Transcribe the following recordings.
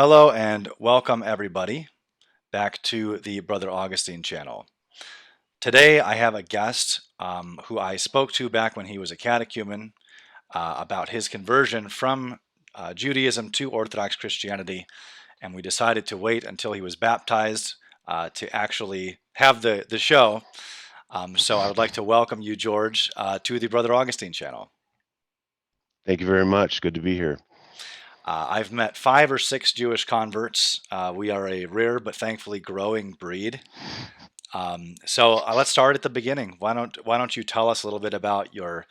Hello and welcome everybody back to the Brother Augustine channel. Today I have a guest who I spoke to back when he was a catechumen about his conversion from Judaism to Orthodox Christianity, and we decided to wait until he was baptized to actually have the show. So I would like to welcome you, George, to the Brother Augustine channel. Thank you very much. Good to be here. I've met 5 or 6 Jewish converts. We are a rare but thankfully growing breed. So let's start at the beginning. Why don't you tell us a little bit about your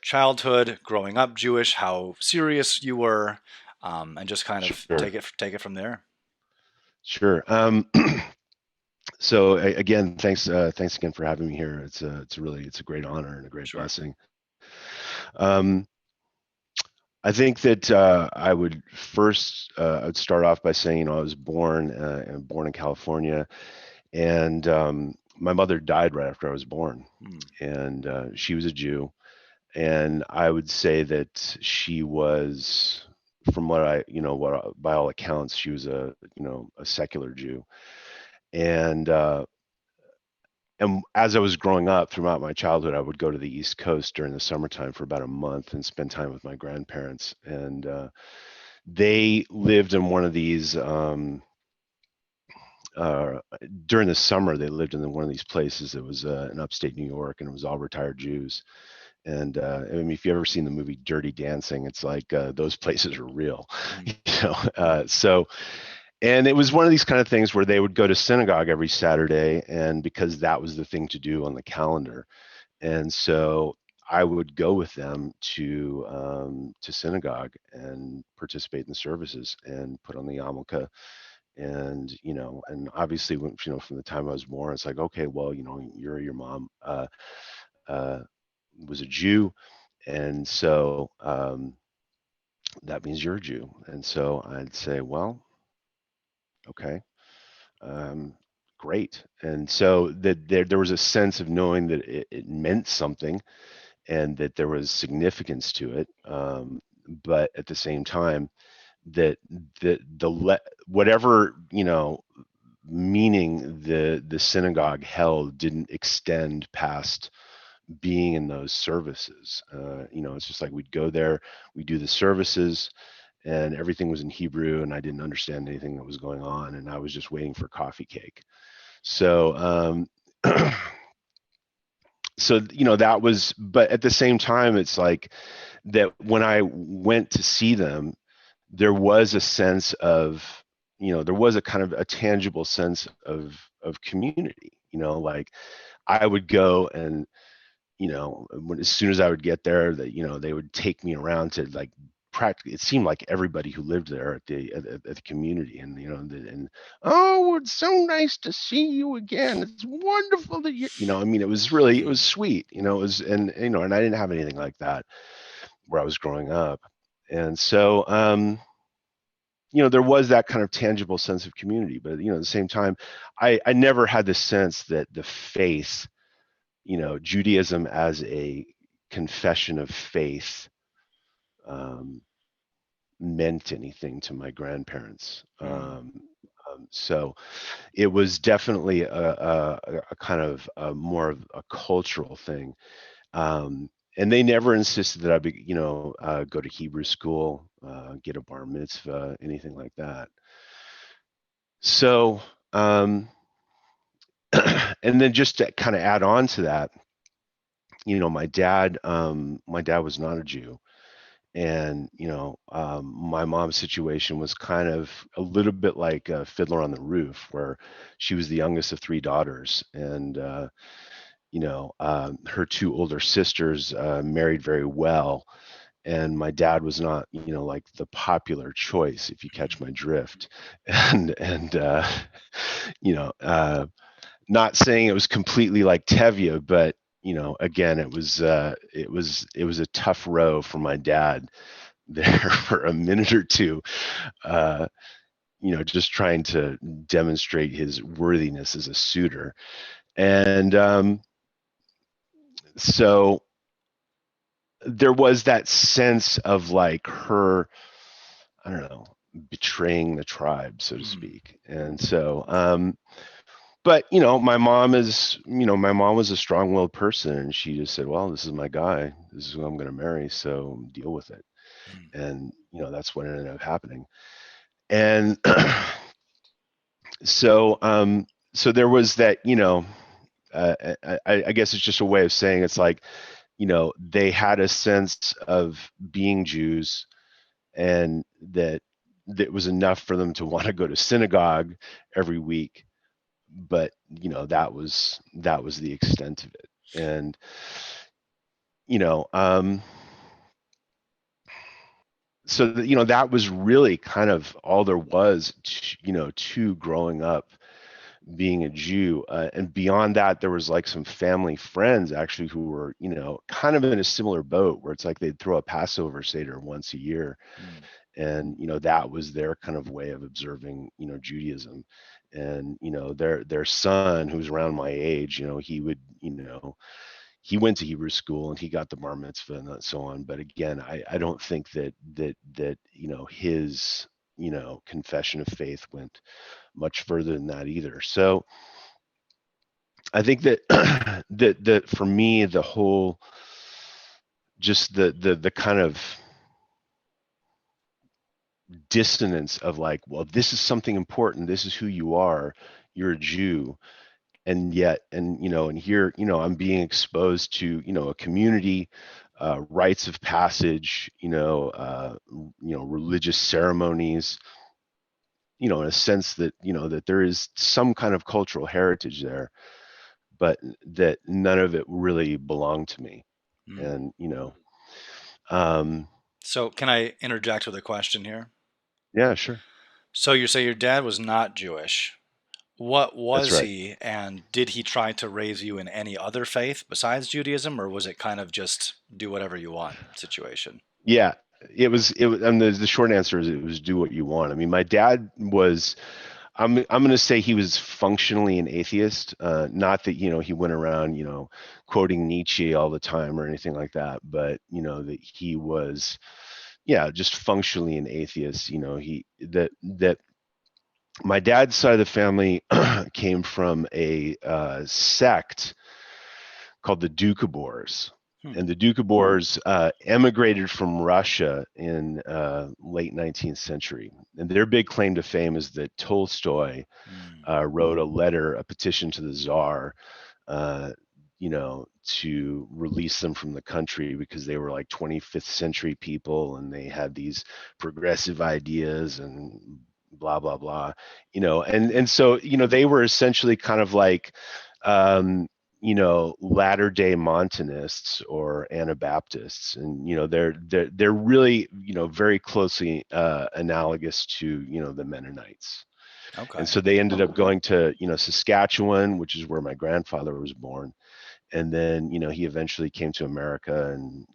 childhood, growing up Jewish, how serious you were, and just kind of Sure, take it from there. sure. So again, thanks again for having me here. It's a great honor and a great Sure. blessing. Um, I think that I would first I'd start off by saying, I was born in California, and my mother died right after I was born, Hmm. and she was a Jew, and I would say that she was, from what by all accounts, she was a secular Jew. And as I was growing up throughout my childhood, I would go to the East Coast during the summertime for about a month and spend time with my grandparents. And they lived in one of these uh, during the summer. They lived in one of these places that was in upstate New York, and it was all retired Jews. And I mean, if you've ever seen the movie Dirty Dancing, it's like those places are real, Hmm. you know. And it was one of these kind of things where they would go to synagogue every Saturday, and because that was the thing to do on the calendar, and so I would go with them to synagogue and participate in the services and put on the yarmulke. And and obviously, when from the time I was born, it's like, okay, well, your mom uh, was a Jew, and so that means you're a Jew. And so I'd say, well, okay, um, great. And so that there was a sense of knowing that it meant something, and that there was significance to it. But at the same time, that whatever meaning the synagogue held didn't extend past being in those services. It's just like we'd go there, we do the services, and everything was in Hebrew, and I didn't understand anything that was going on, and I was just waiting for coffee cake. So, that was. But at the same time, it's like that when I went to see them, there was a sense of, there was a kind of a tangible sense of community. Like I would go, and as soon as I would get there, that they would take me around to, like, practically, it seemed like everybody who lived there at the community, and oh, it's so nice to see you again. It's wonderful that I mean, it was sweet. It was, and and I didn't have anything like that where I was growing up, and so there was that kind of tangible sense of community. But at the same time, I never had the sense that the faith, Judaism as a confession of faith, um, meant anything to my grandparents. Hmm. So it was definitely a kind of more of a cultural thing. And they never insisted that I be, go to Hebrew school, get a bar mitzvah, anything like that. So, and then just to kind of add on to that, my dad was not a Jew, and my mom's situation was kind of a little bit like Fiddler on the Roof, where she was the youngest of 3 daughters, and her 2 older sisters married very well, and my dad was not, like, the popular choice, if you catch my drift. And you know not saying it was completely like Tevye, but again, it was a tough row for my dad there for a minute or two, uh, just trying to demonstrate his worthiness as a suitor. And so there was that sense of, like, her, I don't know, betraying the tribe, so to Mm. speak. And so, but my mom was a strong-willed person, and she just said, well, this is my guy, this is who I'm going to marry, so deal with it. Mm. And that's what ended up happening. And so so there was that, I guess it's just a way of saying, it's like, they had a sense of being Jews, and that was enough for them to want to go to synagogue every week. But that was the extent of it. And you know so that was really kind of all there was to growing up being a Jew. And beyond that, there was like some family friends actually who were kind of in a similar boat, where it's like they'd throw a Passover Seder once a year, Mm. and that was their kind of way of observing Judaism. And their son, who's around my age, he would he went to Hebrew school and he got the bar mitzvah and so on. But again, I don't think that his confession of faith went much further than that either. So I think that that for me, the whole, just the kind of dissonance of like, well, this is something important, this is who you are, you're a Jew. And yet, and here, I'm being exposed to a community, rites of passage, religious ceremonies, in a sense that that there is some kind of cultural heritage there, but that none of it really belonged to me. Mm. And um So, can I interject with a question here? yeah, sure. So, you say your dad was not Jewish. What That's was right. he, and did he try to raise you in any other faith besides Judaism, or was it kind of just do whatever you want situation? Yeah, it was, and the short answer is it was do what you want. I mean, my dad was, I'm going to say he was functionally an atheist. Not that he went around quoting Nietzsche all the time or anything like that, but that he was, yeah, just functionally an atheist. That my dad's side of the family came from a sect called the Doukhobors. Hmm. And the Doukhobors emigrated from Russia in late 19th century. And their big claim to fame is that Tolstoy Mm. wrote a petition to the Tsar, uh, to release them from the country, because they were like 25th century people and they had these progressive ideas and blah blah blah. And so they were essentially kind of like, um, latter day Montanists or Anabaptists. And they're really very closely analogous to the Mennonites. And Okay. so they ended up going to Saskatchewan, which is where my grandfather was born. And then he eventually came to America and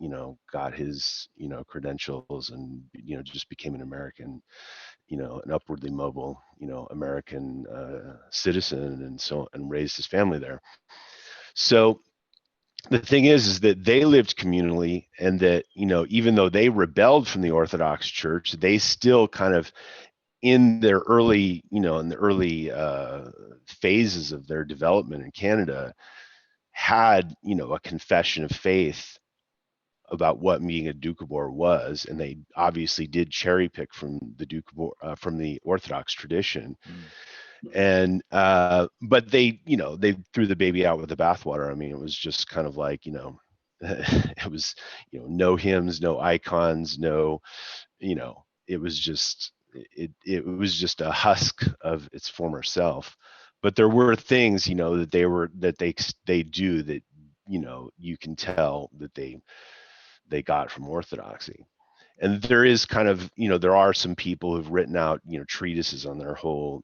got his credentials, and just became an American, an upwardly mobile American citizen, and so, and raised his family there. So the thing is that they lived communally, and that even though they rebelled from the Orthodox Church, they still kind of, in their early in the early phases of their development in Canada, had a confession of faith about what being a Doukhobor was. And they obviously did cherry pick from the Doukhobor, from the Orthodox tradition. Mm. And but they threw the baby out with the bathwater. I mean, it was just kind of like, it was, no hymns, no icons, no, it was just, it was just a husk of its former self. But there were things that they do that you can tell that they got from Orthodoxy. And there is kind of, there are some people who've written out treatises on their whole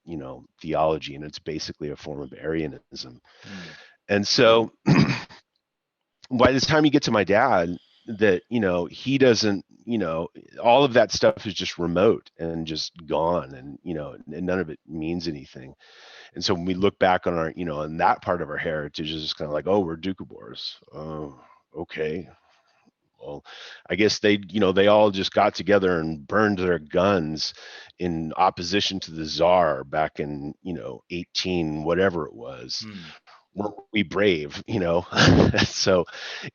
theology, and it's basically a form of Arianism. Mm. And so by the time you get to my dad, that he doesn't, all of that stuff is just remote and just gone, and and none of it means anything. And so when we look back on our, on that part of our heritage, is just kind of like, oh, we're Doukhobors. Oh, okay, well, I guess they all just got together and burned their guns in opposition to the Tsar back in, 18, whatever it was. Hmm. Weren't we brave, So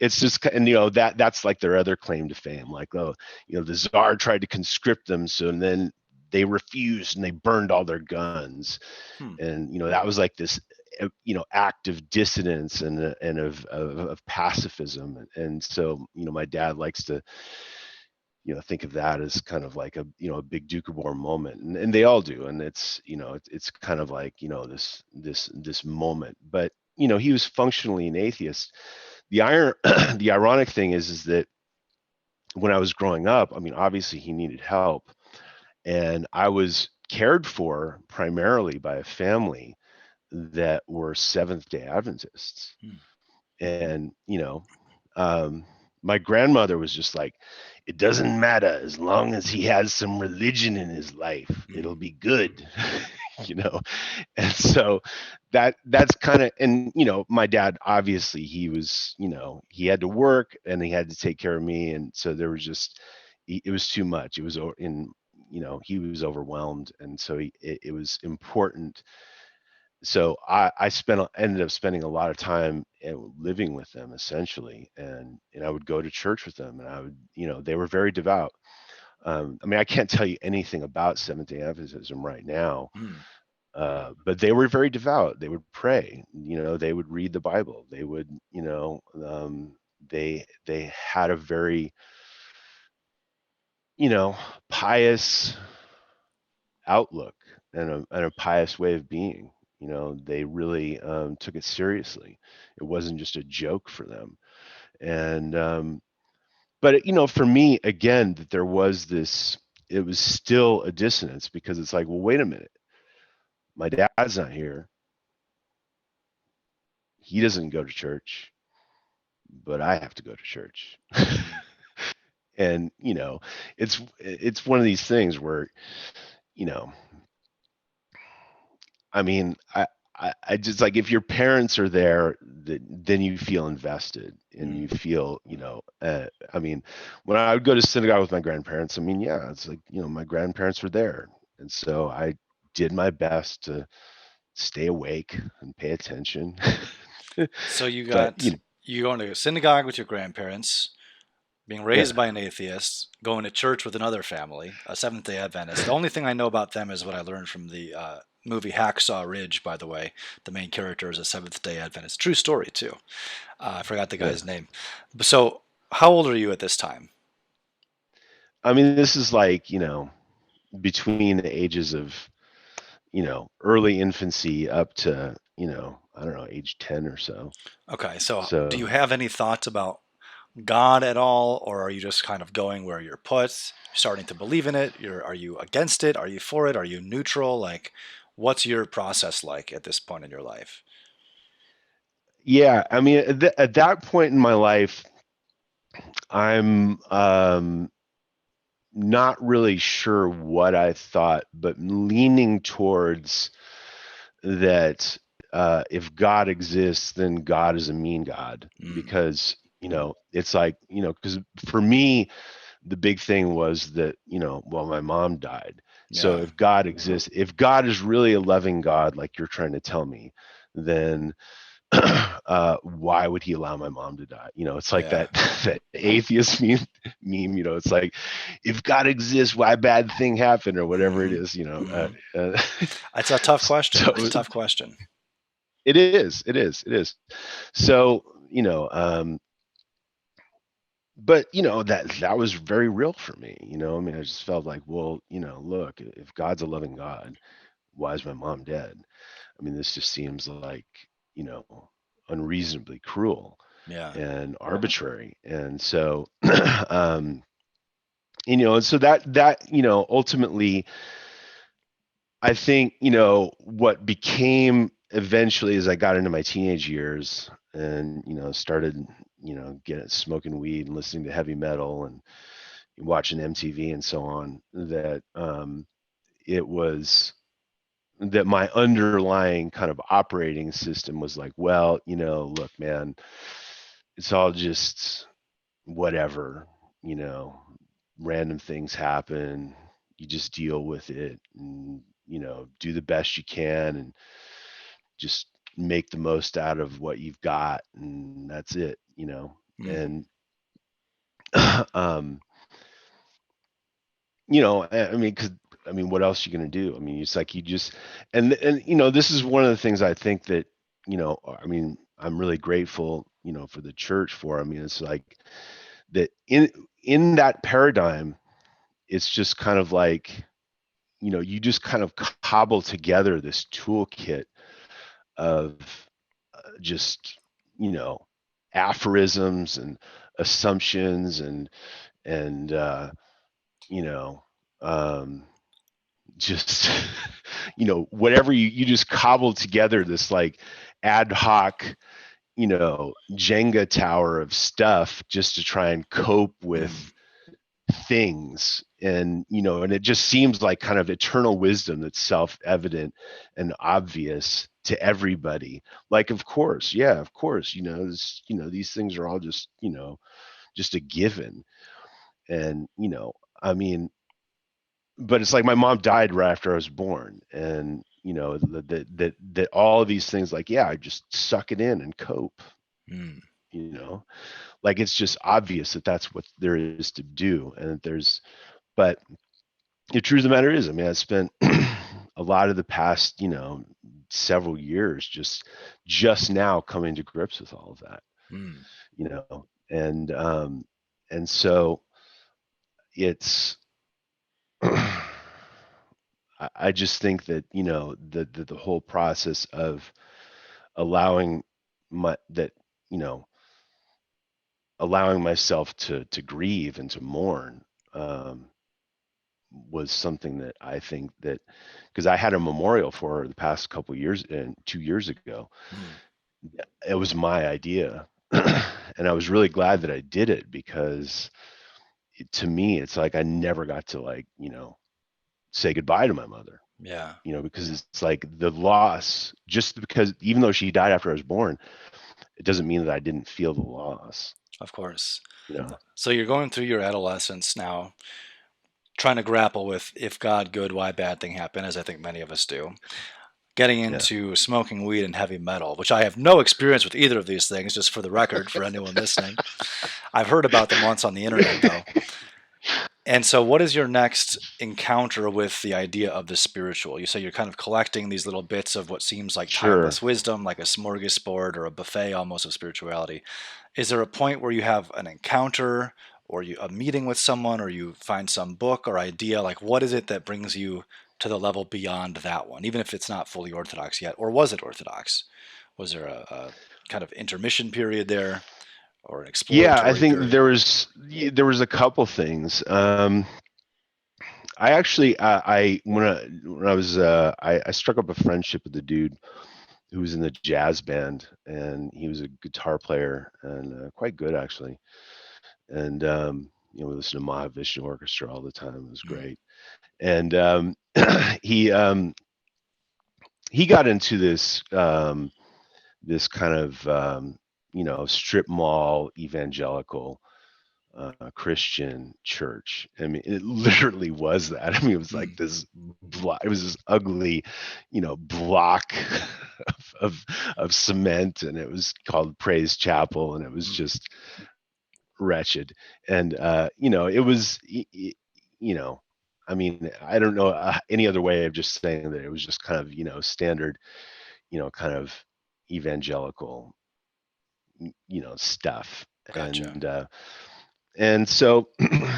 it's just, and that's like their other claim to fame, like, oh, the Tsar tried to conscript them, so and then they refused and they burned all their guns. Hmm. And that was like this act of dissonance and of pacifism. And so my dad likes to think of that as kind of like a big Duke of War moment, and they all do. And it's kind of like this moment. But he was functionally an atheist. The ironic thing is that when I was growing up, I mean, obviously he needed help, and I was cared for primarily by a family that were Seventh Day Adventists. Hmm. And my grandmother was just like, it doesn't matter as long as he has some religion in his life, Hmm. it'll be good. you know and so that's kind of, and my dad, obviously he was, he had to work and he had to take care of me, and so there was just, it was too much. It was in, he was overwhelmed, and so it was important. So I ended up spending a lot of time living with them, essentially, and I would go to church with them, and I would, they were very devout. I mean, I can't tell you anything about Seventh Day Adventism right now, Hmm. but they were very devout. They would pray. They would read the Bible. They would, they had a very, pious outlook and a pious way of being. They really took it seriously. It wasn't just a joke for them. And but for me, again, that there was this. It was still a dissonance, because it's like, well, wait a minute, my dad's not here. He doesn't go to church, but I have to go to church. Hmm. And it's one of these things where, you know I mean, I just, like, if your parents are there, then you feel invested, and Hmm. you feel, I mean, when I would go to synagogue with my grandparents, I mean, yeah, it's like, my grandparents were there. And so I did my best to stay awake and pay attention. So you But, got you going to synagogue with your grandparents, being raised yeah, by an atheist, going to church with another family, a Seventh Day Adventist. The only thing I know about them is what I learned from the movie Hacksaw Ridge, by the way. The main character is a Seventh Day Adventist. True story, too. I forgot the yeah. guy's name. So, how old are you at this time? I mean, this is like, between the ages of, early infancy up to, I don't know, age 10 or so. Okay, so do you So, have any thoughts about God at all, or are you just kind of going where you're put, starting to believe in it? Are you against it? Are you for it? Are you neutral? Like, what's your process like at this point in your life? yeah, I mean, at that point in my life, I'm not really sure what I thought, but leaning towards that, if God exists, then God is a mean God, Mm, because it's like, because for me, the big thing was that, well, my mom died. So yeah. if God exists, if God is really a loving God, like you're trying to tell me, then why would he allow my mom to die? It's like Yeah. that atheist meme. It's like, if God exists, why bad thing happened, or whatever it Hmm. is. Hmm. It's a tough question. It's a So tough question. it is. So but that was very real for me. I mean, I just felt like, well, look, if God's a loving God, why is my mom dead? I mean, this just seems like, you know, unreasonably cruel Yeah. and arbitrary. And so, and so that ultimately, I think, what became eventually, as I got into my teenage years and, started, getting smoking weed and listening to heavy metal and watching MTV and so on, that it was that my underlying kind of operating system was like, well, look, man, it's all just, whatever, you know, random things happen. You just deal with it and, you know, do the best you can and just make the most out of what you've got. And that's it, you know. Mm, And, um, you know, I mean, because I mean, what else are you gonna do? I mean, it's like you just and you know, this is one of the things I think that you know, I mean, I'm really grateful, you know, for the church for. I mean, it's like that in that paradigm, it's just kind of like you know, you just kind of cobble together this toolkit of just you know aphorisms and assumptions and you know um just you know whatever you just cobble together this like ad hoc you know Jenga tower of stuff just to try and cope mm, with things and you know and it just seems like kind of eternal wisdom that's self-evident and obvious to everybody like of course yeah of course you know this, you know these things are all just you know just a given and you know I mean but it's like my mom died right after I was born, and you know that all of these things, like yeah, I just suck it in and cope. mm. You know, like it's just obvious that that's what there is to do, and that there's. But the truth of the matter is, I mean, I spent a lot of the past, you know, several years just now coming to grips with all of that. Mm, You know, and so it's. I just think that you know the whole process of allowing my that you know allowing myself to grieve and to mourn um, was something that I think that because I had a memorial for her the past couple of years and 2 years ago, mm. it was my idea, and I was really glad that I did it because to me it's like I never got to like you know say goodbye to my mother. Yeah, You know, because it's like the loss, just because even though she died after I was born, it doesn't mean that I didn't feel the loss, of course. you know? So you're going through your adolescence now, trying to grapple with if God good, why bad thing happen, as I think many of us do. Getting Yeah. into smoking weed and heavy metal, which I have no experience with either of these things, just for the record, for anyone listening. I've heard about them once on the internet, though. And so, what is your next encounter with the idea of the spiritual? You say you're kind of collecting these little bits of what seems like Sure. timeless wisdom, like a smorgasbord or a buffet almost of spirituality. Is there a point where you have an encounter or a meeting with someone or you find some book or idea? Like, what is it that brings you to the level beyond that one, even if it's not fully orthodox yet? Or was it orthodox? Was there a kind of intermission period there or an Yeah, I exploratory think period? there was a couple things. I actually I when I was I struck up a friendship with the dude who was in the jazz band, and he was a guitar player and quite good actually. And you know, we listened to Mahavishnu Orchestra all the time. It was Mm, great. And he um, he got into this kind of you know strip mall evangelical Christian church. I mean, it literally was that. I mean, it was like mm, this it was this ugly, you know, block of of cement, and it was called Praise Chapel, and it was mm. just wretched. And you know, it was, you know, I mean, I don't know any other way of just saying that it was just kind of, you know, standard, you know, kind of evangelical, you know, stuff. Gotcha. And so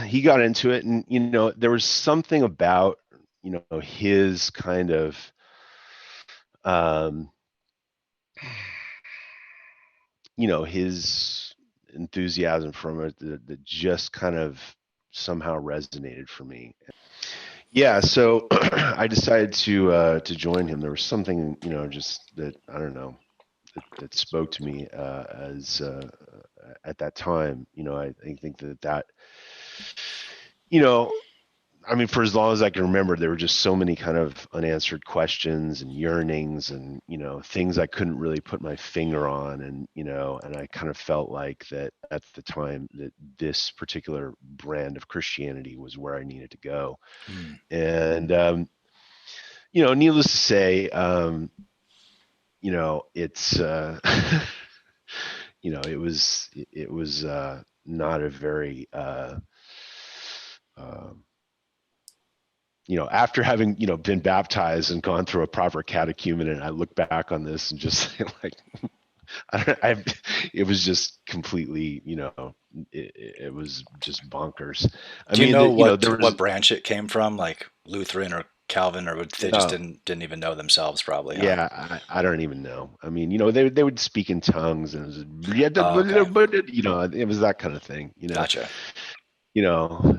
he got into it, and you know, there was something about, you know, his kind of um, you know, his enthusiasm from it that just kind of somehow resonated for me. Yeah, so I decided to join him. There was something, you know, just that I don't know that spoke to me as at that time. You know, I think that you know I mean, for as long as I can remember, there were just so many kind of unanswered questions and yearnings and, things I couldn't really put my finger on. And I kind of felt like that at the time that this particular brand of Christianity was where I needed to go. Hmm. And, needless to say, it's, it was not a very, um, after having, been baptized and gone through a proper catechumen, and I look back on this and just say, like, it was just completely, it was just bonkers. I Do you mean, know there what was, branch it came from, like Lutheran or Calvin, or they just uh, didn't even know themselves, probably, huh? yeah, I don't even know. I mean, they would speak in tongues, and Oh, okay, it was that kind of thing, gotcha. you know,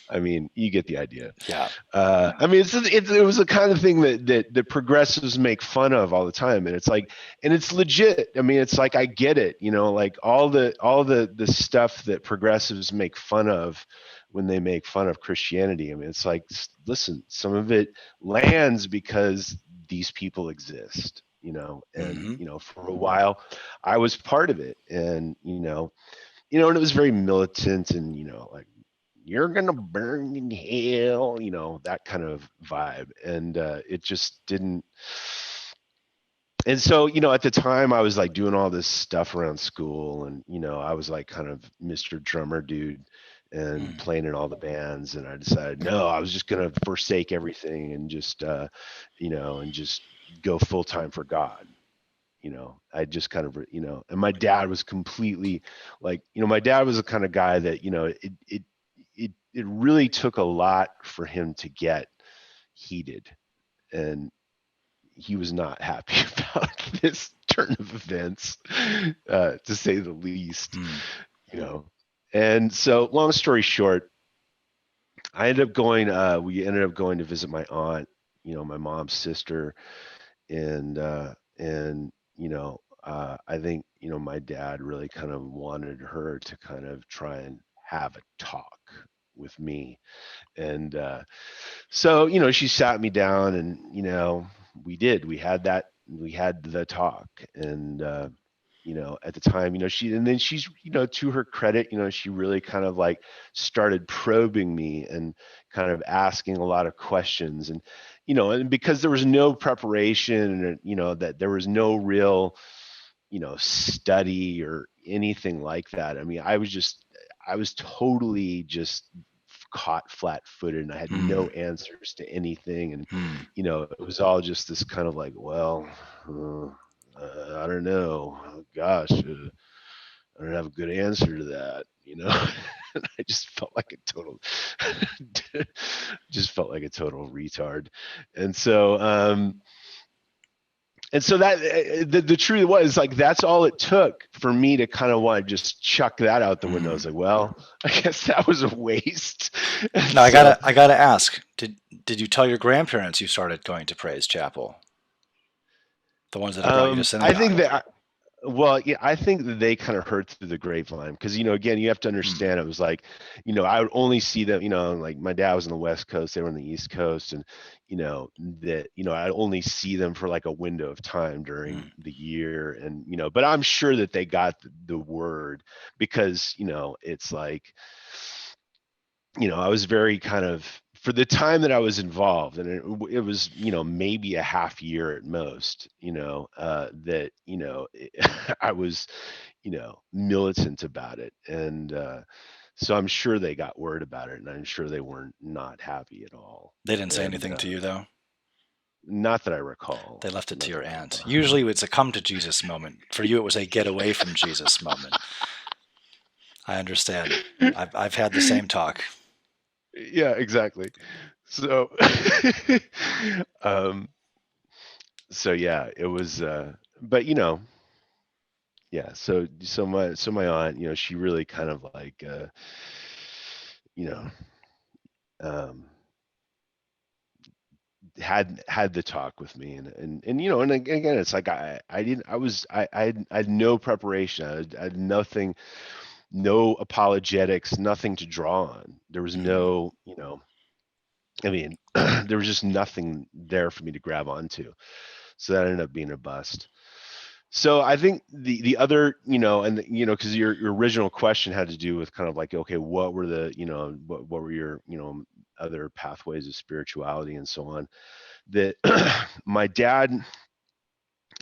I mean, you get the idea. Yeah. I mean, it was the kind of thing that progressives make fun of all the time, and it's like, and it's legit. I mean, it's like, I get it, like all the stuff that progressives make fun of when they make fun of Christianity. I mean, it's like, listen, some of it lands because these people exist, and Hmm. for a while, I was part of it, and and it was very militant, and like, you're gonna burn in hell, that kind of vibe. And it just didn't. And so, at the time, I was like doing all this stuff around school, and I was like kind of Mr. Drummer dude and Mm. playing in all the bands. And I decided, no, I was just gonna forsake everything and just and just go full time for God. I just kind of, and my dad was completely like, my dad was the kind of guy that, it really took a lot for him to get heated, and he was not happy about this turn of events, to say the least, Mm. you know. And so, long story short, we ended up going to visit my aunt, my mom's sister, and I think my dad really kind of wanted her to kind of try and have a talk with me. And so she sat me down, and we had the talk. And at the time, and then she's, to her credit, she really kind of like started probing me and kind of asking a lot of questions. And and because there was no preparation, and that there was no real study or anything like that. I mean, I was totally just caught flat-footed, and I had no Mm. answers to anything. And Mm. it was all just this kind of like, well, I don't know. Oh, gosh, I don't have a good answer to that. And I just felt like a total, just felt like a total retard. And so, that the truth was, like, that's all it took for me to kind of want to just chuck that out the window. I Mm. was like, well, I guess that was a waste. And Now so, I gotta ask, did you tell your grandparents you started going to Praise Chapel? The ones that have brought you to I think synagogue? that, well, yeah, I think that they kind of heard through the grapevine, because again, you have to Mm. understand, it was like, I would only see them, like, my dad was on the West Coast, they were on the East Coast, and that I'd only see them for like a window of time during Mm. the year. And but I'm sure that they got the word, because it's like, I was very kind of, for the time that I was involved, and it was, maybe a half year at most, that, I was, militant about it. And so I'm sure they got word about it, and I'm sure they weren't not happy at all. They didn't say And anything to you, though. not that I recall. They left it to Not your that I aunt. recall. Usually it's a come to Jesus moment. For you, it was a get away from Jesus moment. I understand. I've had the same talk. Yeah, exactly. So, um, so yeah, it was, but yeah, so my aunt, she really kind of like, you know um had the talk with me. And and again, it's like, I didn't I was I had no preparation. I had nothing, no apologetics, nothing to draw on. There was Mm. no, I mean, there was just nothing there for me to grab onto. So that ended up being a bust. So I think the other, and because your original question had to do with kind of like, okay, what were the, what were your, other pathways of spirituality and so on. That my dad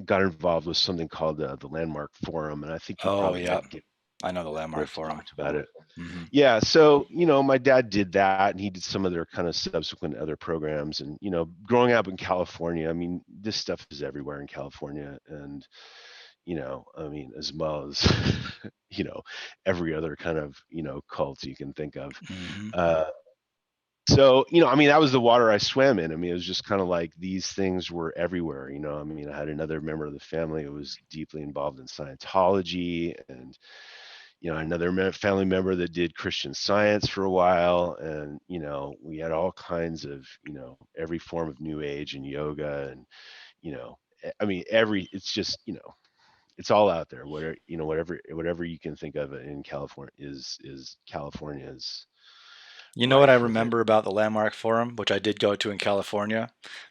got involved with something called the Landmark Forum, and I think you Oh, probably yeah. had I know the may Landmark have Forum. talked about it. Hmm. Yeah, so my dad did that, and he did some of their kind of subsequent other programs. And growing up in California, I mean, this stuff is everywhere in California, and I mean, as well as every other kind of cult you can think of. Hmm. Uh, so I mean, that was the water I swam in. I mean, it was just kind of like these things were everywhere. I mean, I had another member of the family who was deeply involved in Scientology, and another family member that did Christian Science for a while. And we had all kinds of every form of New Age and yoga, and I mean, it's just it's all out there. Whatever you can think of in California is California's You know what I rife with it. remember about the Landmark Forum, which I did go to in California?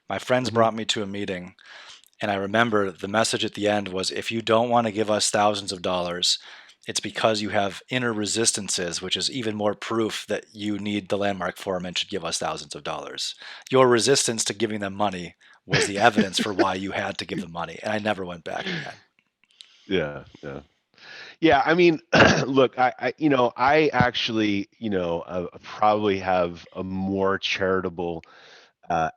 My friends Hmm. brought me to a meeting, and I remember the message at the end was, if you don't want to give us thousands of dollars, it's because you have inner resistances, which is even more proof that you need the Landmark Forum and should give us thousands of dollars. Your resistance to giving them money was the evidence for why you had to give them money. And I never went back again. Yeah, yeah. Yeah, I mean, look, I actually, probably have a more charitable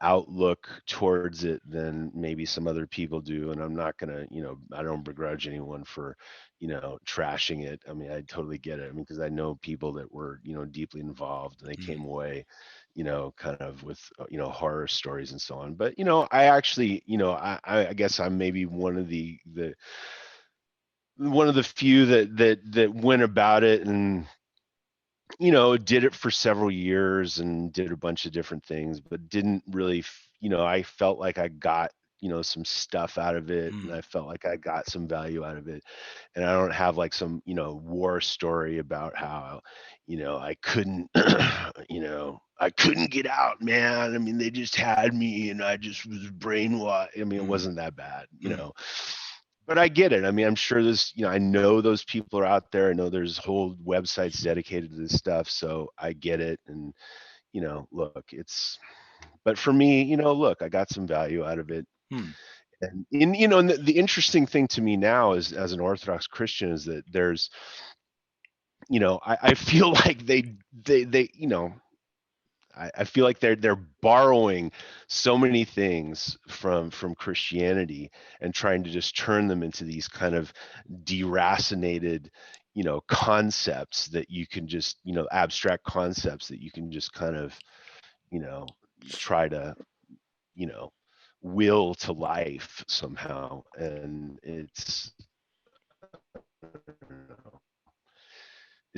outlook towards it than maybe some other people do. And I'm not gonna, I don't begrudge anyone for, trashing it. I mean, I totally get it. I mean, because I know people that were, deeply involved, and they came Mm. away, kind of with, horror stories and so on. But, I actually, I guess I'm maybe one of the few that went about it, and did it for several years and did a bunch of different things, but didn't really I felt like I got some stuff out of it, and Mm. I felt like I got some value out of it. And I don't have like some war story about how I couldn't I couldn't get out, man. I mean, they just had me, and I just was brainwashed. I mean, it Mm. wasn't that bad, Mm. but I get it. I mean, I'm sure I know those people are out there. I know there's whole websites dedicated to this stuff. So I get it. And, look, but for me, look, I got some value out of it. Mm. And the interesting thing to me now is, as an Orthodox Christian, is that there's, I feel like they, I feel like they're borrowing so many things from Christianity, and trying to just turn them into these kind of deracinated, concepts that you can just, abstract concepts that you can just kind of, you know, try to, you know, will to life somehow. And it's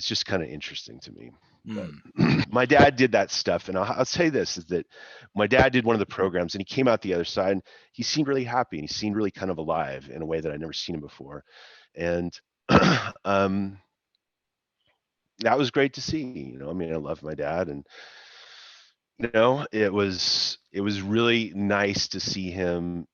just kind of interesting to me. But Mm. my dad did that stuff, and I'll say this is that my dad did one of the programs, and he came out the other side, and he seemed really happy, and he seemed really kind of alive in a way that I'd never seen him before. And um, that was great to see. I mean, I love my dad, and it was really nice to see him,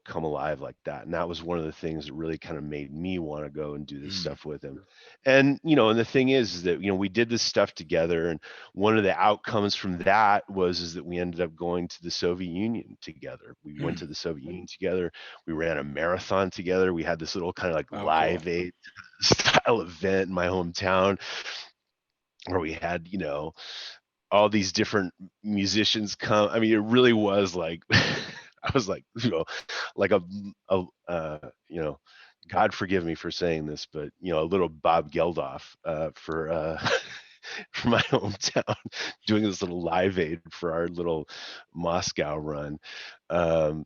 come alive like that. And that was one of the things that really kind of made me want to go and do this Mm. stuff with him. And and the thing is that we did this stuff together, and one of the outcomes from that is that we ended up going to the Soviet Union together. We went Mm. to the Soviet Union together. We ran a marathon together. We had this little kind of like Oh, cool. live aid style event in my hometown, where we had all these different musicians come. I mean, it really was like I was like, like a God forgive me for saying this, but a little Bob Geldof for for my hometown, doing this little live aid for our little Moscow run, um,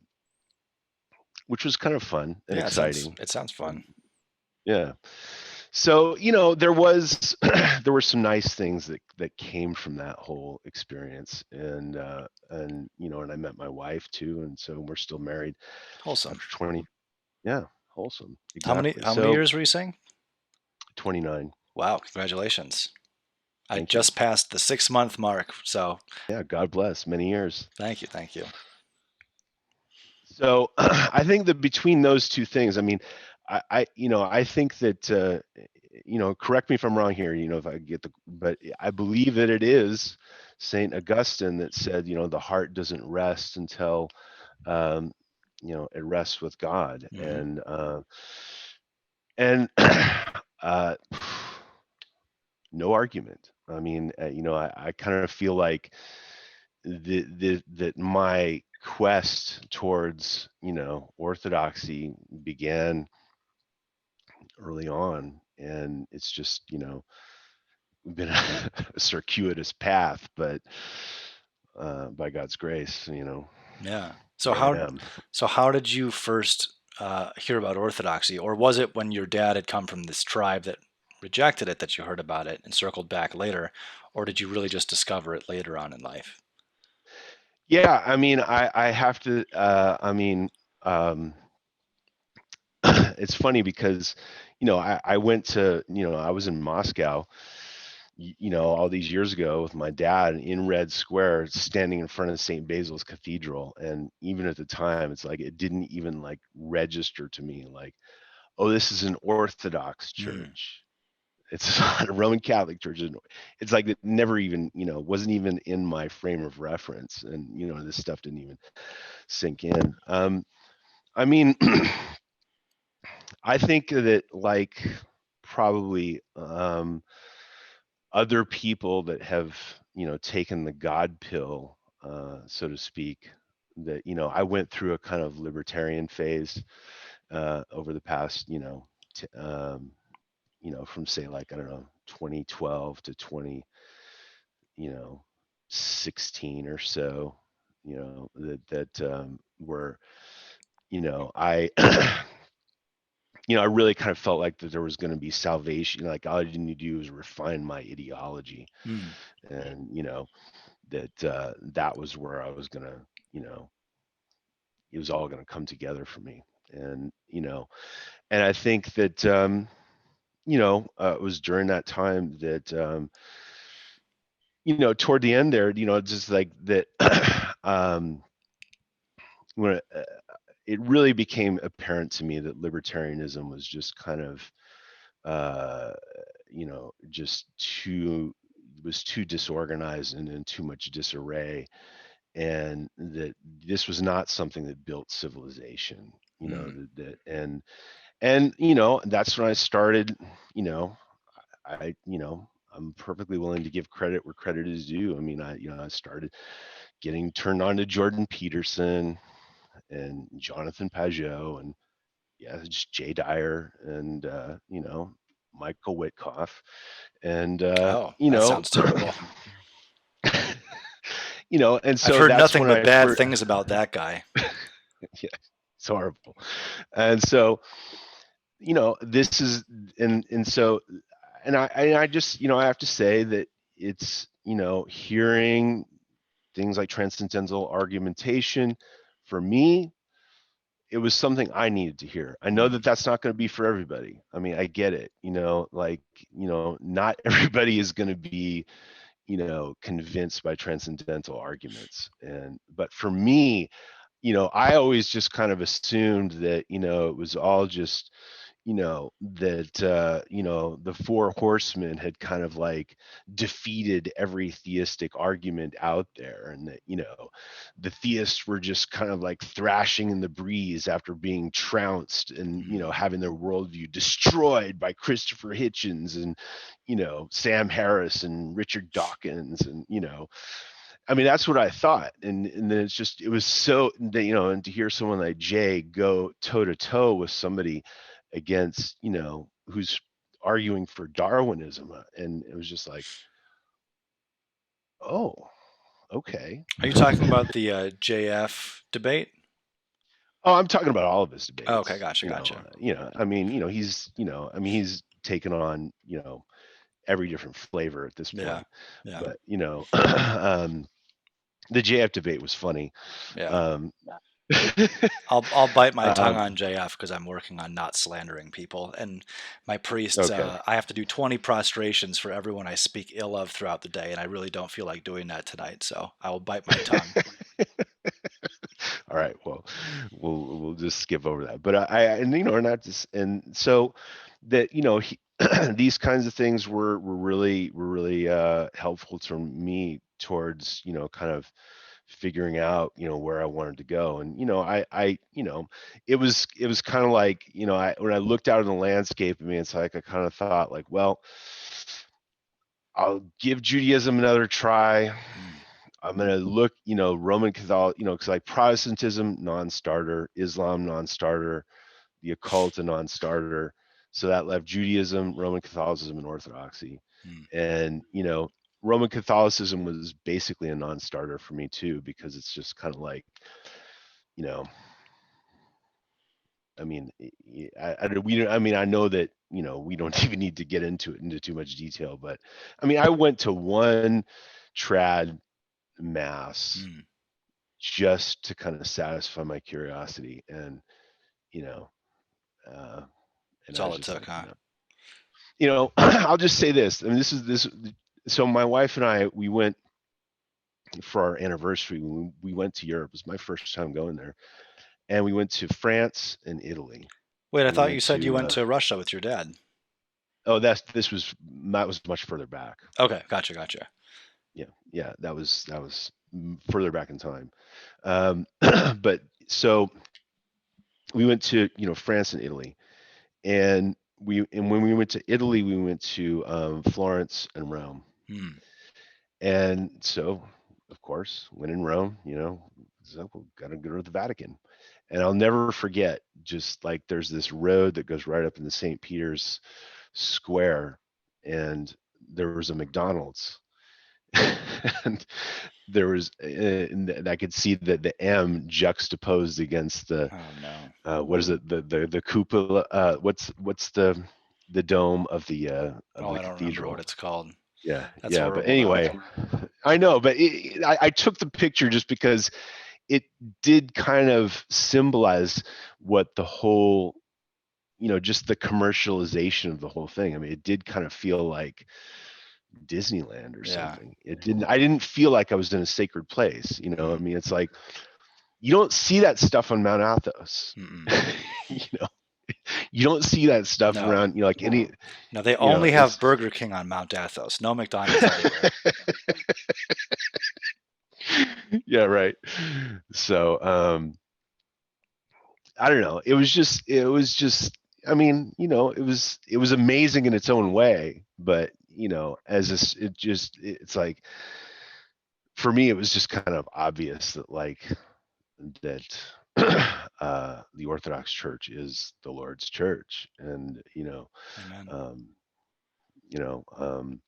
which was kind of fun and Yeah, exciting. it sounds fun. Yeah. So there was there were some nice things that came from that whole experience. And I met my wife too, and so we're still married Wholesome. after 20. Yeah, wholesome, How many exactly. how many So years were you saying? 29. Wow, congratulations. I Thank you. just passed the 6 month mark, so Yeah, God bless. Many years. thank you, thank you. So I think that between those two things, I mean, I think that, correct me if I'm wrong here, if I get but I believe that it is Saint Augustine that said, the heart doesn't rest until, um, it rests with God, Hmm. and uh, no argument. I mean, I kind of feel like that my quest towards orthodoxy began early on, and it's just been a circuitous path, but by God's grace, Yeah. So here I how am. so how did you first hear about Orthodoxy, or was it when your dad had come from this tribe that rejected it that you heard about it and circled back later, or did you really just discover it later on in life? Yeah, I mean, I have to. Um, it's funny because I went to I was in Moscow all these years ago with my dad in Red Square, standing in front of St. Basil's Cathedral. And even at the time, it's like it didn't even like register to me, like, oh, this is an Orthodox Mm, church. It's not a Roman Catholic church. It's like it never even, wasn't even in my frame of reference. And, this stuff didn't even sink in. I mean, I think that like probably other people that have taken the God pill, so to speak, that I went through a kind of libertarian phase over the past from say like I don't know 2012 to 20 you know 16 or so, that were I I really kind of felt like that there was going to be salvation, like all I need to do is refine my ideology, mm, and that that was where I was gonna, it was all gonna come together for me. And and I think that it was during that time that toward the end there, just like that, when it really became apparent to me that libertarianism was just kind of just too was too disorganized and in too much disarray, and that this was not something that built civilization, mm. and that's when I started, you know I I'm perfectly willing to give credit where credit is due. I mean, I started getting turned on to Jordan Peterson and Jonathan Pajot, and yeah, just Jay Dyer, and Michael Witkoff, and Oh, that sounds terrible. and I've so heard that's nothing when but I bad first, things about that guy. yeah, it's horrible. And so this is, and so, and I just I have to say that it's hearing things like transcendental argumentation, for me, it was something I needed to hear. I know Mm, that that's not going to be for everybody. I mean, I get it. Like not everybody is going to be convinced by transcendental arguments. And but for me, I always just kind of assumed that it was all just that the four horsemen had kind of like defeated every theistic argument out there, and that the theists were just kind of like thrashing in the breeze after being trounced and mm, having their worldview destroyed by Christopher Hitchens and Sam Harris and Richard Dawkins, and I mean, that's what I thought. And then it was so, and to hear someone like Jay go toe to toe with somebody against, who's arguing for Darwinism. And it was just like, oh, okay. are you talking about the JF debate? Oh, I'm talking about all of his Oh, okay, debates. gotcha, gotcha. I mean, he's taken on, every different flavor at this Yeah, point. yeah, But, the JF debate was funny. yeah. Um, I'll bite my tongue um, on JF because I'm working on not slandering people. And my priests, okay. I have to do 20 prostrations for everyone I speak ill of throughout the day, and I really don't feel like doing that tonight. So I will bite my tongue. All right. Well, we'll just skip over that. But and or not just, and so that these kinds of things were really helpful to me towards kind of figuring out where I wanted to go. And it was kind of like when I looked out in the landscape, I mean, it's like I kind of thought like, well, I'll give Judaism another try. Mm. I'm gonna look, Roman Catholic, because like Protestantism non-starter, Islam non-starter, the occult a non-starter. So that left Judaism, Roman Catholicism, and Orthodoxy. Mm. And Roman Catholicism was basically a non-starter for me too, because it's just kind of like, you know, I mean, I mean, I know that we don't even need to get into too much detail, but I mean, I went to one trad mass Mm. just to kind of satisfy my curiosity, and you know uh That's I all was it just took, like, huh? I'll just say this. I mean, this so my wife and I, we went for our anniversary when we went to Europe. It was my first time going there, and we went to France and Italy. Wait, I We thought you went said you to went to Russia with your dad. oh, that was much further back. Okay, gotcha, gotcha. Yeah, that was further back in time. But so we went to France and Italy, and when we went to Italy, we went to Florence and Rome. Mm. And so, of course, when in Rome, so we gotta go to the Vatican. And I'll never forget, just like there's this road that goes right up into St. Peter's Square, and there was a McDonald's, and there was, and I could see that the M juxtaposed against the Oh no. what is it, the cupola, what's the dome of Oh, the I don't remember what cathedral. it's called. Yeah, That's yeah. But horrible, though. anyway, I know, but I took the picture just because it did kind of symbolize what the whole, just the commercialization of the whole thing. I mean, it did kind of feel like Disneyland or Yeah. something. I didn't feel like I was in a sacred place. I Mm. mean, it's like you don't see that stuff on Mount Athos. Mm-mm. you know, you don't see that stuff No. around, like any, No, they only have it's Burger King on Mount Athos. No McDonald's anywhere. yeah, right. So, I don't know. It was just, I mean, it was amazing in its own way, but as this, it's like, for me, it was just kind of obvious that that the Orthodox Church is the Lord's church, and Amen. um, you know, um,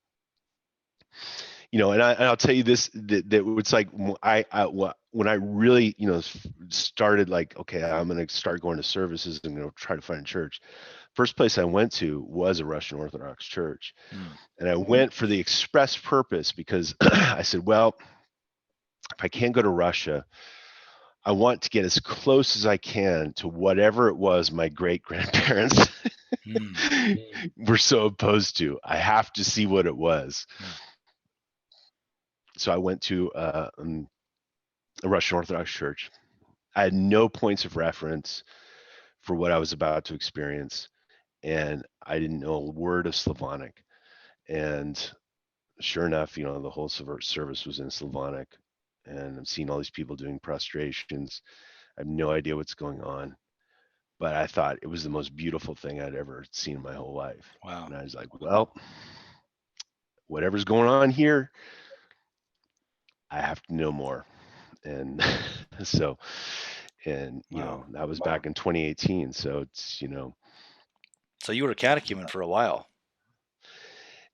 and I'll tell you this, that it's like, when I really started, like, okay, I'm going to start going to services and try to find a church. First place I went to was a Russian Orthodox church, Mm. and I went for the express purpose because I said, well, if I can't go to Russia, I want to get as close as I can to whatever it was my great grandparents Mm. were so opposed to. I have to see what it was. Mm. So I went to a Russian Orthodox church. I had no points of reference for what I was about to experience, and I didn't know a word of Slavonic. And sure enough, the whole service was in Slavonic, and I'm seeing all these people doing prostrations. I have no idea what's going on, but I thought it was the most beautiful thing I'd ever seen in my whole life. Wow. And I was like, well, whatever's going on here, I have to know more. And so, and Wow. that was back in 2018. So it's So you were a catechumen for a while.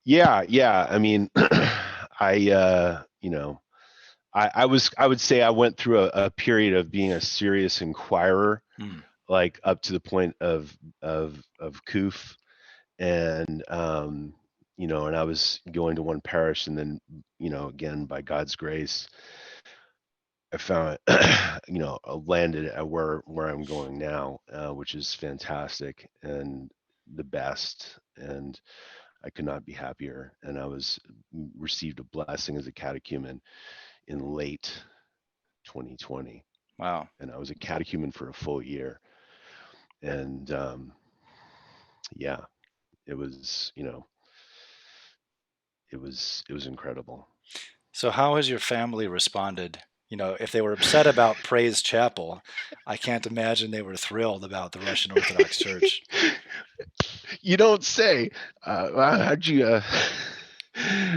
yeah. I mean, I I would say I went through a period of being a serious inquirer, Mm. like up to the point of Koof, and and I was going to one parish, and then again, by God's grace, I found, landed at where I'm going now, which is fantastic and the best. And I could not be happier. And I was received a blessing as a catechumen in late 2020, Wow. and I was a catechumen for a full year. And yeah, it was, it was incredible. So how has your family responded? If they were upset about Praise Chapel, I can't imagine they were thrilled about the Russian Orthodox Church. You don't say. How'd you?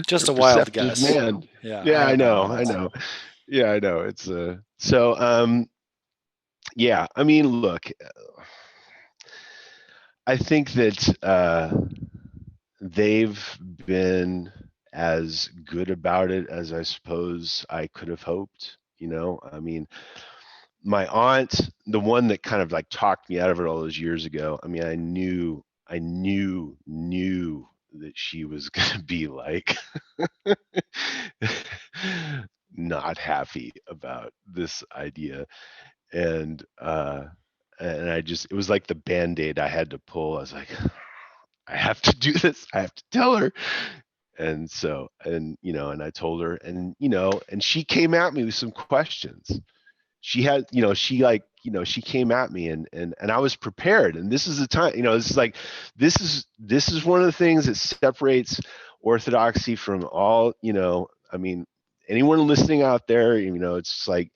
Just You're a a wild perceptive guess. man. Yeah, I Yeah, I have my know. I moments. know. Yeah, I know. It's so. Yeah. I mean, look. I think that they've been as good about it as I suppose I could have hoped. I mean, my aunt, the one that kind of like talked me out of it all those years ago. I mean, I knew that she was gonna be like not happy about this idea, and it was like the band-aid I had to pull. I was like, I have to do this. I have to tell her. And so, and I told her, and she came at me with some questions. She had, she came at me, and I was prepared. And this is the time, this is like, this is one of the things that separates orthodoxy from all, I mean, anyone listening out there, it's like,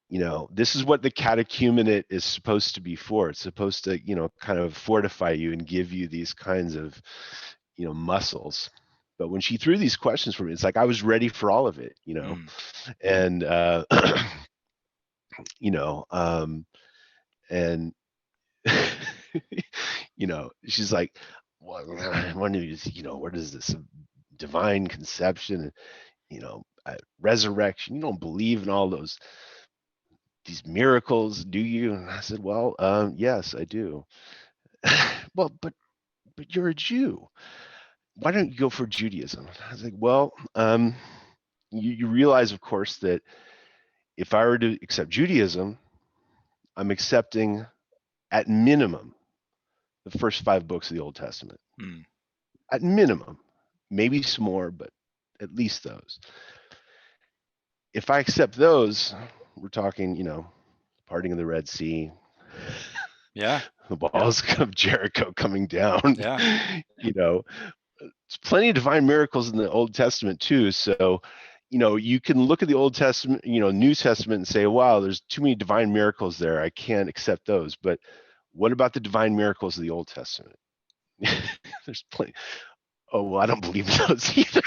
this is what the catechumenate is supposed to be for. It's supposed to, kind of fortify you and give you these kinds of, muscles. But when she threw these questions for me, it's like I was ready for all of it, Mm. and you know, um, and she's like, well, when is, what is this divine conception and resurrection? You don't believe in all these miracles, do you? And I said, well, yes, I do. Well, but you're a Jew. Why don't you go for Judaism? I was like, well, you realize, of course, that if I were to accept Judaism, I'm accepting at minimum the first 5 books of the Old Testament. Mm. At minimum, maybe some more, but at least those. If I accept those, we're talking, parting of the Red Sea, Yeah, the walls of Jericho coming down, yeah. you know, there's plenty of divine miracles in the Old Testament too. So, you can look at the Old Testament, New Testament and say, wow, there's too many divine miracles there. I can't accept those. But what about the divine miracles of the Old Testament? There's plenty. Oh, well, I don't believe in those either.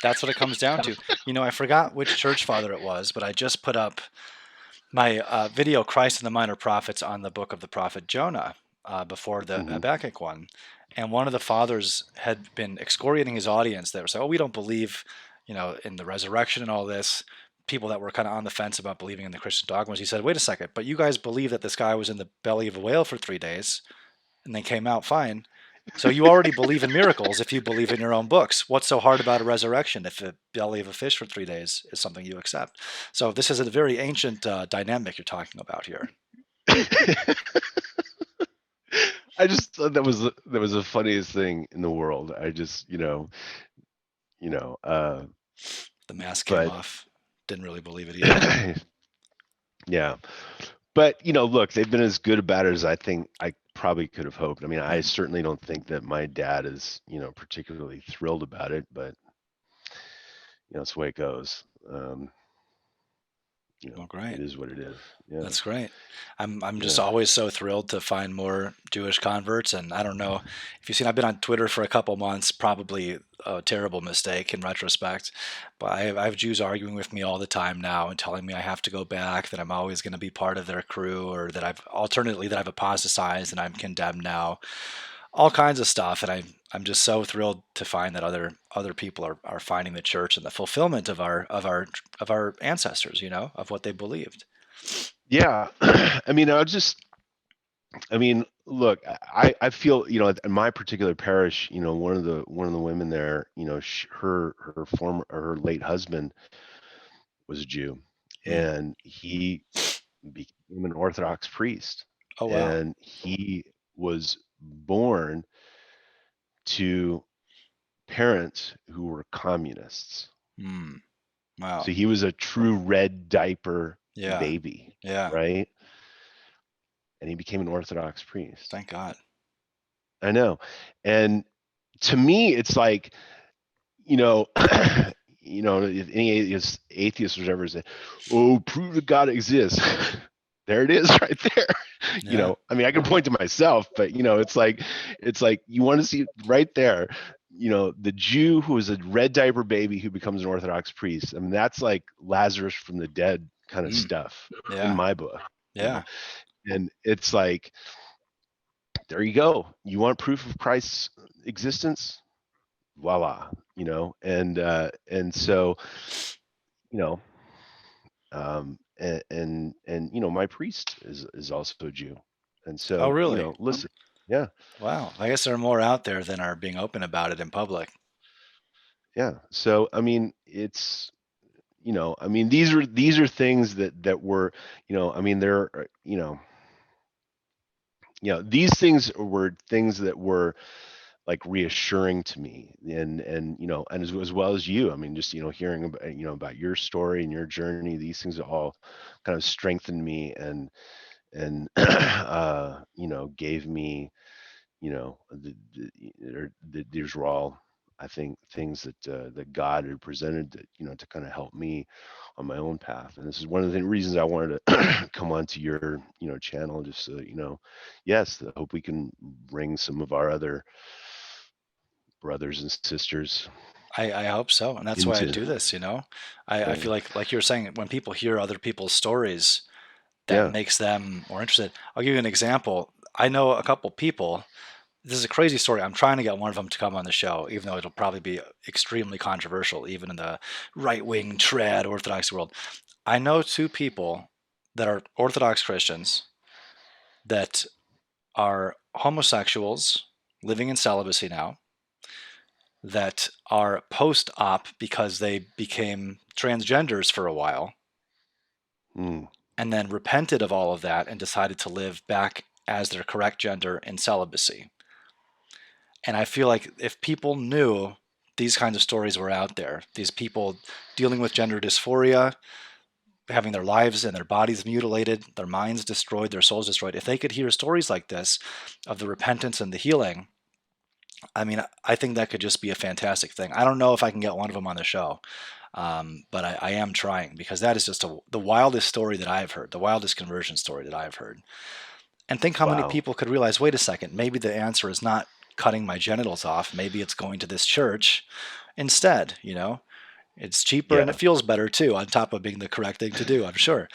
That's what it comes down to. I forgot which church father it was, but I just put up my video, Christ and the Minor Prophets, on the book of the prophet Jonah before the Mhm. Habakkuk one. And one of the fathers had been excoriating his audience. They were saying, oh, we don't believe, in the resurrection and all this. People that were kind of on the fence about believing in the Christian dogmas. He said, wait a second, but you guys believe that this guy was in the belly of a whale for 3 days and then came out fine. So you already believe in miracles if you believe in your own books. What's so hard about a resurrection if the belly of a fish for 3 days is something you accept? So this is a very ancient dynamic you're talking about here. I just thought that was the funniest thing in the world. I just, you know, uh, The mask came but off. Didn't really believe it either. yeah. But look, they've been as good about it as I think I probably could have hoped. I mean, I Mm. certainly don't think that my dad is, particularly thrilled about it, but it's the way it goes. Well, great. It is what it is. Yeah. That's great. I'm just Yeah. always so thrilled to find more Jewish converts, and I don't know if you've seen. I've been on Twitter for a couple months, probably a terrible mistake in retrospect, but I have Jews arguing with me all the time now and telling me I have to go back, that I'm always going to be part of their crew, or that I've apostatized and I'm condemned now, all kinds of stuff. And I'm just so thrilled to find that other people are finding the church and the fulfillment of our ancestors, of what they believed. Yeah. I mean, look, I feel, in my particular parish, one of the women there, her late husband was a Jew, Hmm. and he became an Orthodox priest, Oh, wow. and he was born to parents who were communists. Hmm. Wow. So he was a true red diaper Yeah. baby, Yeah. right? And he became an Orthodox priest. Thank God. I know. And to me, it's like, you know, if any atheist was ever say, "Oh, prove that God exists," there it is, right there. Yeah. I mean, I can point to myself, but it's like you want to see right there. The Jew who is a red diaper baby who becomes an Orthodox priest. I mean, that's like Lazarus from the dead kind of Mm. stuff in Yeah. my book. You know, Yeah. and it's like, there you go. You want proof of Christ's existence? Voila. And so you know and my priest is also a Jew, and Oh, so really? listen, yeah, Wow. I guess there are more out there than are being open about it in public. yeah. So I mean, it's I mean, these are things that were, I mean, there are, these things were things that were like reassuring to me, and as well as you. I mean, just hearing about about your story and your journey, these things all kind of strengthened me, and gave me, these were all, I think, things that God had presented, that to kind of help me on my own path. And this is one of the reasons I wanted to come onto your channel, just so yes, I hope we can bring some of our other brothers and sisters I hope so. And that's why I into, do this, I yeah, feel like you're saying, when people hear other people's stories, that yeah, makes them more interested. I'll give you an example. I know a couple people. This is a crazy story. I'm trying to get one of them to come on the show, even though it'll probably be extremely controversial, even in the right wing trad Orthodox world. I know two people that are Orthodox Christians that are homosexuals living in celibacy now, that are post op because they became transgenders for a while mm, and then repented of all of that and decided to live back as their correct gender in celibacy. And I feel like if people knew these kinds of stories were out there, these people dealing with gender dysphoria, having their lives and their bodies mutilated, their minds destroyed, their souls destroyed, if they could hear stories like this of the repentance and the healing, I mean, I think that could just be a fantastic thing. I don't know if I can get one of them on the show, but I am trying, because that is just the wildest story that I've heard, the wildest conversion story that I've heard. And think how many wow, people could realize, wait a second, maybe the answer is not cutting my genitals off. Maybe it's going to this church instead, It's cheaper and it yeah, feels better too, on top of being the correct thing to do, I'm sure.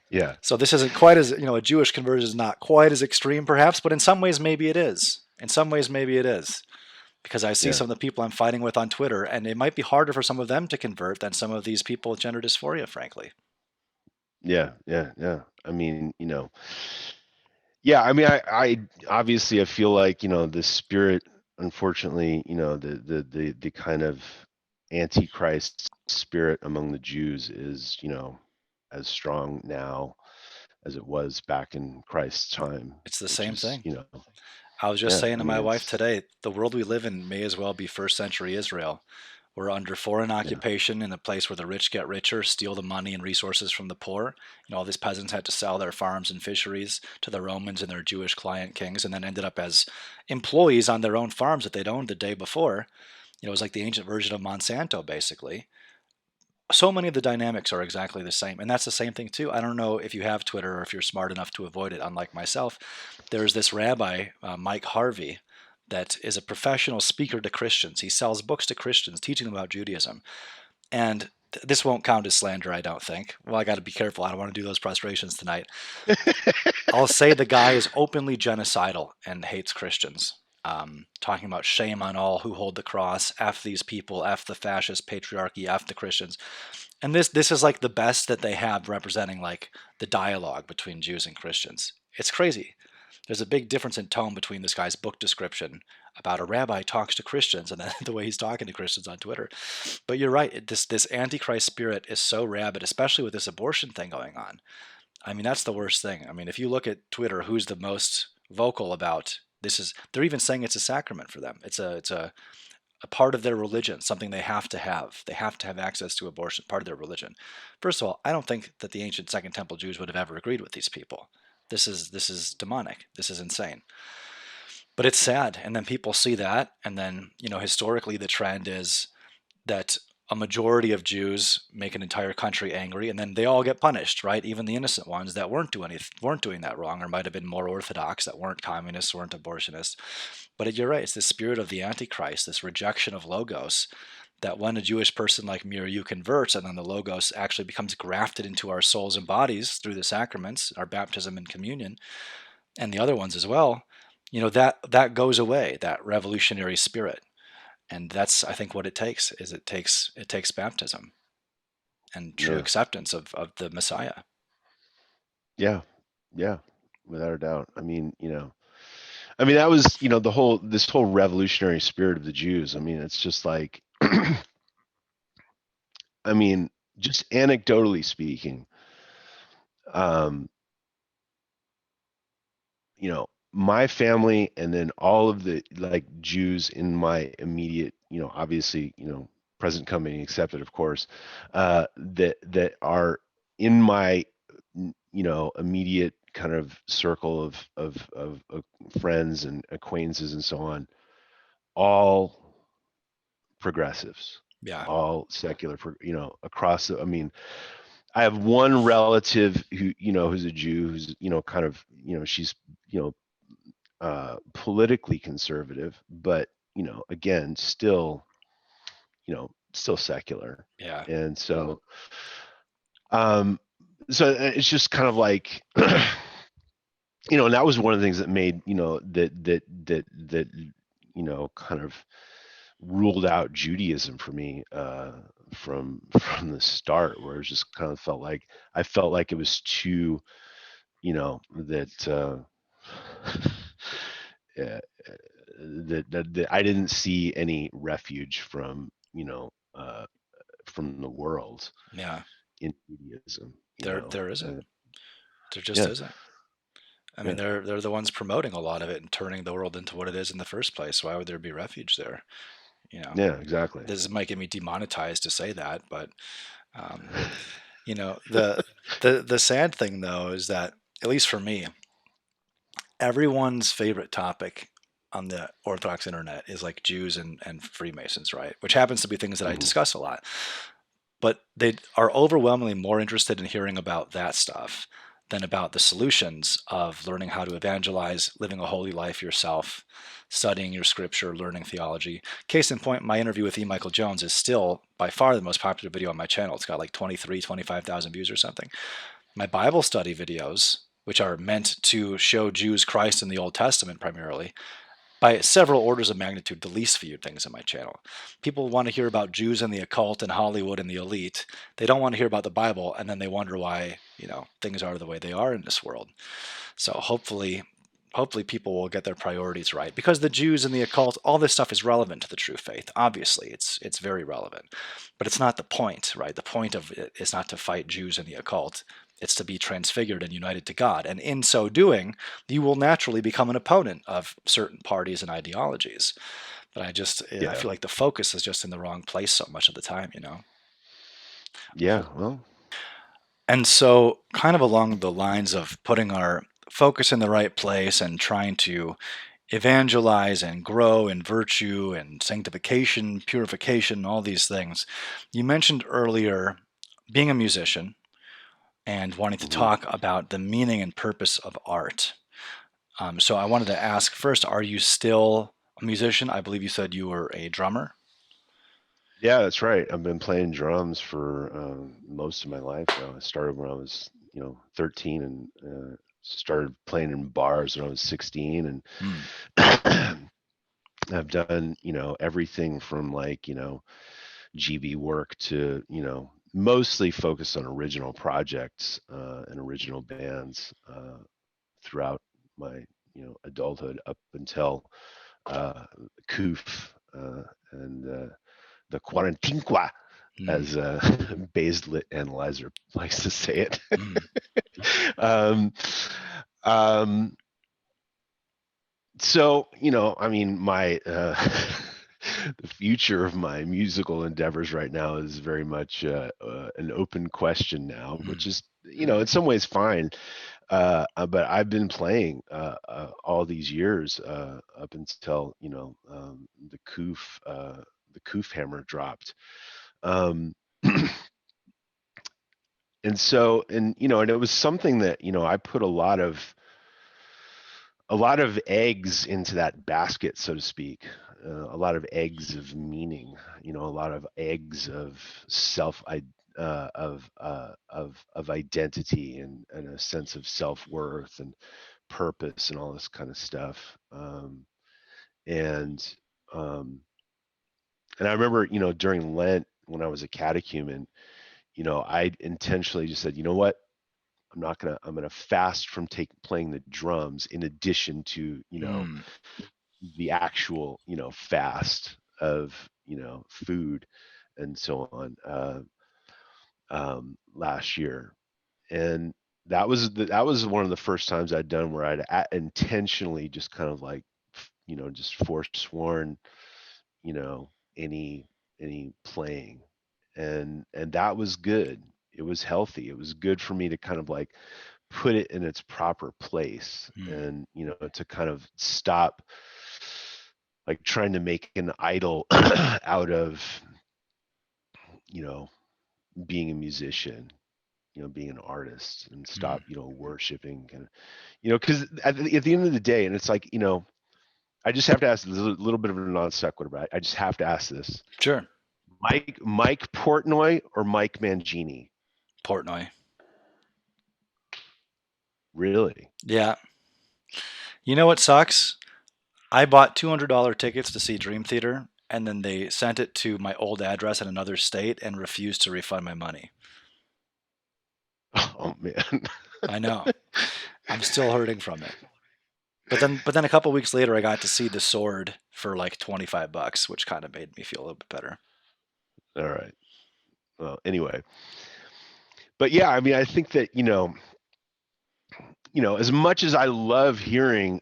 yeah, So this isn't quite as, a Jewish conversion is not quite as extreme perhaps, but in some ways maybe it is. In some ways maybe it is. Because I see yeah, some of the people I'm fighting with on Twitter, and it might be harder for some of them to convert than some of these people with gender dysphoria, frankly. yeah, yeah, yeah. I mean, yeah, I mean, I obviously, I feel like the spirit, unfortunately, the kind of antichrist spirit among the Jews is as strong now as it was back in Christ's time, It's the which same is thing. I was just yeah, saying I to mean, my wife it's today, the world we live in may as well be first century Israel. We're under foreign yeah, occupation in a place where the rich get richer, steal the money and resources from the poor. All these peasants had to sell their farms and fisheries to the Romans and their Jewish client kings, and then ended up as employees on their own farms that they'd owned the day before. It was like the ancient version of Monsanto, basically. So many of the dynamics are exactly the same. And that's the same thing, too. I don't know if you have Twitter or if you're smart enough to avoid it, unlike myself. There's this rabbi, Mike Harvey, that is a professional speaker to Christians. He sells books to Christians, teaching them about Judaism. And this won't count as slander, I don't think. Well, I got to be careful. I don't want to do those prostrations tonight. I'll say the guy is openly genocidal and hates Christians. Talking about shame on all who hold the cross, F these people, F the fascist patriarchy, F the Christians. And this is like the best that they have representing like the dialogue between Jews and Christians. It's crazy. There's a big difference in tone between this guy's book description about a rabbi talks to Christians and then the way he's talking to Christians on Twitter. But you're right. This antichrist spirit is so rabid, especially with this abortion thing going on. I mean, that's the worst thing. I mean, if you look at Twitter, who's the most vocal about this is they're even saying it's a sacrament for them. It's a part of their religion, something they have to have. They have to have access to abortion, part of their religion. First of all, I don't think that the ancient Second Temple Jews would have ever agreed with these people. This is demonic. This is insane. But it's sad. And then people see that, and then historically the trend is that a majority of Jews make an entire country angry, and then they all get punished, right? Even the innocent ones that weren't doing that wrong, or might have been more orthodox, that weren't communists, weren't abortionists. But you're right; it's the spirit of the Antichrist, this rejection of logos. That when a Jewish person like me or you converts, and then the logos actually becomes grafted into our souls and bodies through the sacraments, our baptism and communion, and the other ones as well, that goes away. That revolutionary spirit. And that's, I think, what it takes is it takes baptism and true Yeah. acceptance of the Messiah. Yeah. Yeah. Without a doubt. I mean, that was, this whole revolutionary spirit of the Jews. I mean, it's just like, I mean, just anecdotally speaking, um, my family and then all of the like Jews in my immediate, obviously, present company accepted, of course, that are in my, immediate kind of circle of friends and acquaintances and so on, all progressives, Yeah, all secular, across the, I mean, I have one relative who, who's a Jew, who's, kind of, she's, politically conservative, but, again, still secular. yeah, And um, so it's just kind of like, and that was one of the things that made, that, kind of ruled out Judaism for me, from the start, where it just kind of I felt like it was too, that, uh, that I didn't see any refuge from the world yeah. in Judaism, There isn't. There just yeah, isn't. I mean, yeah, they're the ones promoting a lot of it and turning the world into what it is in the first place. Why would there be refuge there? You know, yeah, exactly. this might get me demonetized to say that, but um, the sad thing though is that, at least for me, everyone's favorite topic on the Orthodox internet is like Jews and Freemasons, right? Which happens to be things that I Mhm. discuss a lot. But they are overwhelmingly more interested in hearing about that stuff than about the solutions of learning how to evangelize, living a holy life yourself, studying your scripture, learning theology. Case in point, my interview with E. Michael Jones is still by far the most popular video on my channel. It's got like 23, 25,000 views or something. My Bible study videos, which are meant to show Jews Christ in the Old Testament primarily, by several orders of magnitude, the least viewed things on my channel. People want to hear about Jews and the occult and Hollywood and the elite. They don't want to hear about the Bible, and then they wonder why, things are the way they are in this world. So hopefully people will get their priorities right, because the Jews and the occult, all this stuff is relevant to the true faith. Obviously, it's very relevant, but it's not the point, right? The point of it is not to fight Jews and the occult. It's to be transfigured and united to God, and in so doing, you will naturally become an opponent of certain parties and ideologies. But I Yeah, feel like the focus is just in the wrong place so much of the time. yeah. Well, And so, kind of along the lines of putting our focus in the right place and trying to evangelize and grow in virtue and sanctification, purification, all these things, you mentioned earlier being a musician and wanting to mhm. talk about the meaning and purpose of art. So, I wanted to ask first, are you still a musician? I believe you said you were a drummer. Yeah, that's right. I've been playing drums for most of my life now. I started when I was, 13, and started playing in bars when I was 16, Hmm. and I've done, everything from like, GB work to, mostly focused on original projects and original bands throughout my, adulthood up until Koof, and the Quarantinqua, Mm, as Bayes Lit Analyzer likes to say it. mm, um, um, so, I mean, my the future of my musical endeavors right now is very much an open question now, which mm, is, in some ways fine. But I've been playing all these years up until the Koof hammer dropped. Um, and so, and it was something that I put a lot of eggs into that basket, so to speak. A lot of eggs of meaning, a lot of eggs of of identity, and a sense of self-worth and purpose and all this kind of stuff. And um, and I remember, during Lent when I was a catechumen, I intentionally just said, you know what, I'm gonna fast from playing the drums in addition to, mm, the actual, fast of, food and so on, last year. And that was one of the first times I'd done where intentionally just kind of like, just forsworn, you know, any any playing. And that was good. It was healthy. It was good for me to kind of like put it in its proper place, mm, and to kind of stop like trying to make an idol out of, you know, being a musician, being an artist, and mm. stop, worshiping, kind of, because at the end of the day, and it's like, I just have to ask, this is a little bit of a non sequitur, but I just have to ask this. Sure. Mike Portnoy or Mike Mangini? Portnoy. Really? Yeah. You know what sucks? I bought $200 tickets to see Dream Theater, and then they sent it to my old address in another state and refused to refund my money. Oh man. I know. I'm still hurting from it. But then a couple weeks later, I got to see The Sword for like $25, which kind of made me feel a little bit better. All right. Well, anyway, but yeah, I mean, I think that, as much as I love hearing,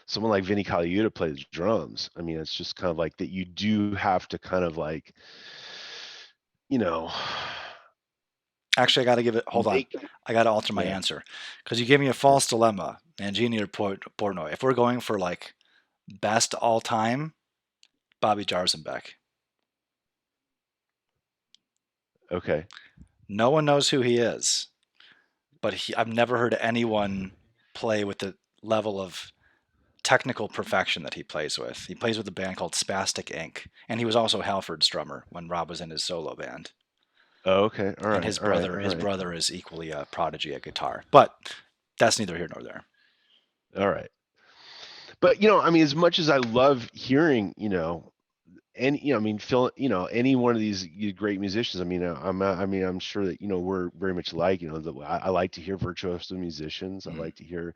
someone like Vinny Colaiuta play the drums, I mean, it's just kind of like that you do have to kind of like, you know, Actually, I got to give it. Hold on. make, I got to alter my yeah, answer because you gave me a yeah. false dilemma, Mangini or Portnoy. If we're going for like best all time, Bobby Jarzenbeck. Okay. No one knows who he is, but I've never heard anyone play with the level of technical perfection that he plays with. He plays with a band called Spastic Inc., and he was also Halford's drummer when Rob was in his solo band. Oh, okay. All And right. his All right. brother, All his right. brother is equally a prodigy at guitar. But that's neither here nor there. All right. But, I mean, as much as I love hearing, any, I mean, Phil, any one of these great musicians. I mean, I'm sure that, we're very much alike. I like to hear virtuoso musicians. I Mm, like to hear,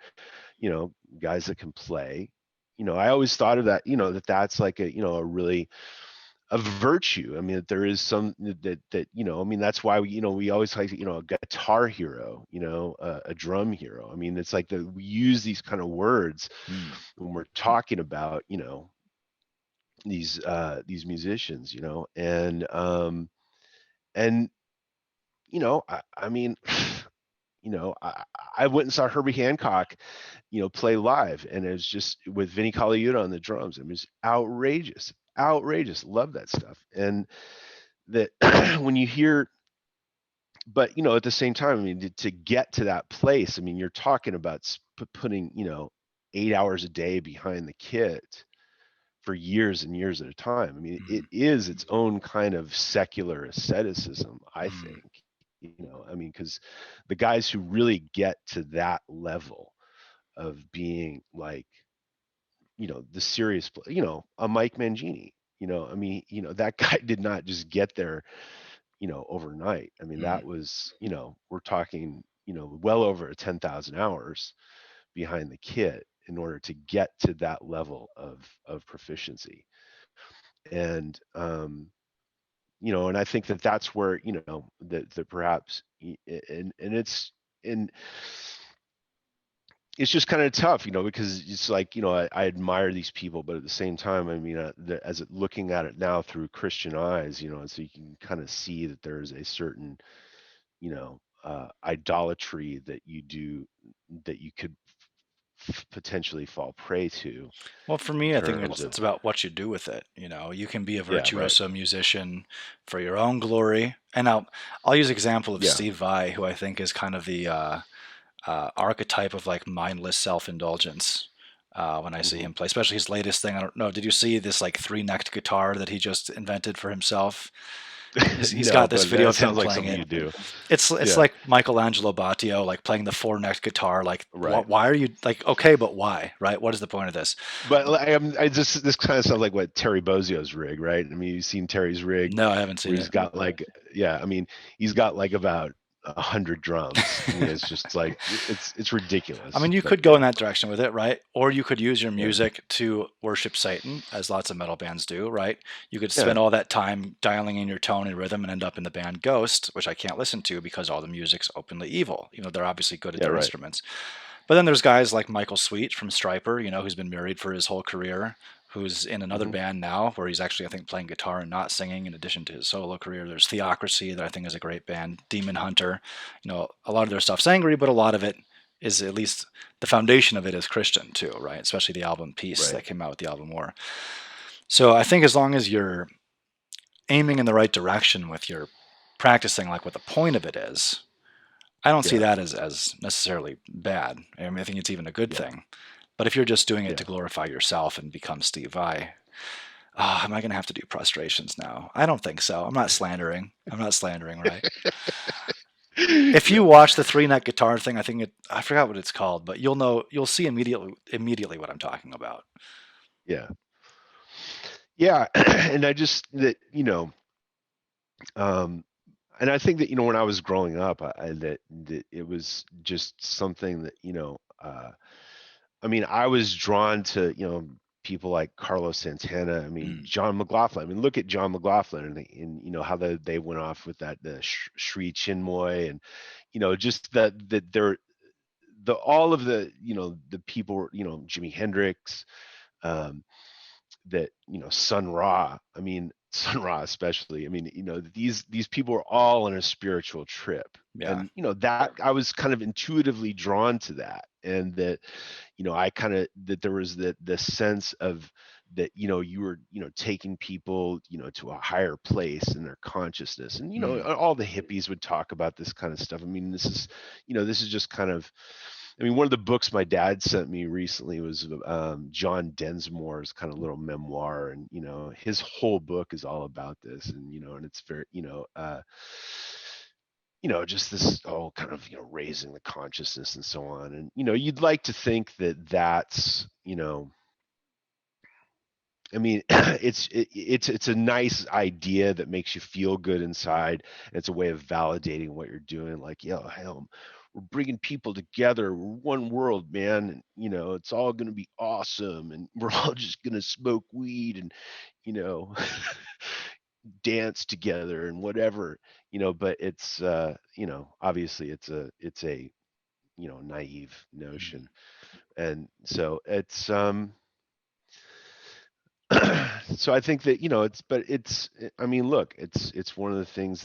guys that can play. I always thought of that, that's like a really a virtue. I mean, that there is some that I mean, that's why we always like, a guitar hero, a drum hero. I mean, it's like we use these kind of words mm, when we're talking about, these musicians, and I mean, I went and saw Herbie Hancock, play live, and it was just with Vinny Colaiuta on the drums. It was outrageous, outrageous. Love that stuff. And that when you hear, but at the same time, I mean, to get to that place, I mean, you're talking about putting 8 hours a day behind the kit for years and years at a time. I mean, it mm, is its own kind of secular asceticism, I mm, think. I mean, because the guys who really get to that level of being like, the serious, a Mike Mangini, I mean, that guy did not just get there, overnight. I mean, mm, that was, we're talking, well over 10,000 hours behind the kit. in order to get to that level of proficiency. And and I think that that's where, that perhaps, and it's just kind of tough, because it's like, I admire these people, but at the same time, I mean, looking at it now through Christian eyes, so you can kind of see that there's a certain, idolatry that you do, that you could potentially fall prey to, Well, for in me, I think terms it's of, about what you do with it. You can be a yeah, right, virtuoso musician for your own glory. And I'll use example of yeah, Steve Vai, who I think is kind of the archetype of like mindless self-indulgence. When I see hmm him play, especially his latest thing. I don't know. Did you see this like three-necked guitar that he just invented for himself? He's no, got this but video that of him sounds like playing something it. you do. It's Yeah, like Michelangelo Battio, like playing the four-necked guitar. Like, right. why are you like okay, but why? Right? What is the point of this? But like, I just this kind of sounds like what Terry Bozzio's rig, right? I mean, you've seen Terry's rig No, I haven't where seen he's it. got like, yeah, I mean, he's got like about 100 drums. I mean, it's just like it's I ridiculous. mean, you But could go in yeah, that direction with it, right? Or you could use your yeah, music to worship Satan, as lots of metal bands do, right? You could yeah, spend all that time dialing in your tone and rhythm and end up in the band Ghost, which I can't listen to because all the music's openly evil. They're obviously good at yeah, their right. instruments. But then there's guys like Michael Sweet from Stryper, who's been married for his whole career, who's in another hmm band now where he's actually, I think, playing guitar and not singing in addition to his solo career. There's Theocracy that I think is a great band, Demon Hunter. A lot of their stuff's angry, but a lot of it is, at least the foundation of it, is Christian too, right? Especially the album Peace Right. that came out with the album War. So I think as long as you're aiming in the right direction with your practicing, like what the point of it is, I don't see Yeah, that as necessarily bad. I mean, I think it's even a good yeah, thing. But if you're just doing it to yeah. glorify yourself and become Steve Vai, oh, am I going to have to do prostrations now? I don't think so. I'm not slandering. I'm not slandering, right? If you Yeah, watch the three-neck guitar thing, I forgot what it's called, but you'll see immediately what I'm talking about. yeah, yeah. And I just that um, and I think that when I was growing up, that it was just something that I mean, I was drawn to, people like Carlos Santana. I mean, Mm, John McLaughlin. I mean, look at John McLaughlin and how they went off with that the Sri Chinmoy, and just that they're the all of the the people, Jimi Hendrix, um, that Sun Ra. I mean, Sun Ra especially. I mean, these people are all on a spiritual trip, yeah. and that I was kind of intuitively drawn to that, and that I kind of that there was the sense of that you were taking people to a higher place in their consciousness, and Mm. all the hippies would talk about this kind of stuff. I mean, this is just kind of, I mean, one of the books my dad sent me recently was John Densmore's kind of little memoir, and his whole book is all about this, and and it's very just this whole kind of raising the consciousness and so on, and you'd like to think that that's I mean, it's a nice idea that makes you feel good inside. It's a way of validating what you're doing. Like, hell, we're bringing people together. We're one world, man. And, it's all going to be awesome, and we're all just going to smoke weed and you know dance together and whatever. But it's obviously it's a naive Mm. notion, and so it's. So I think that I mean, look, it's one of the things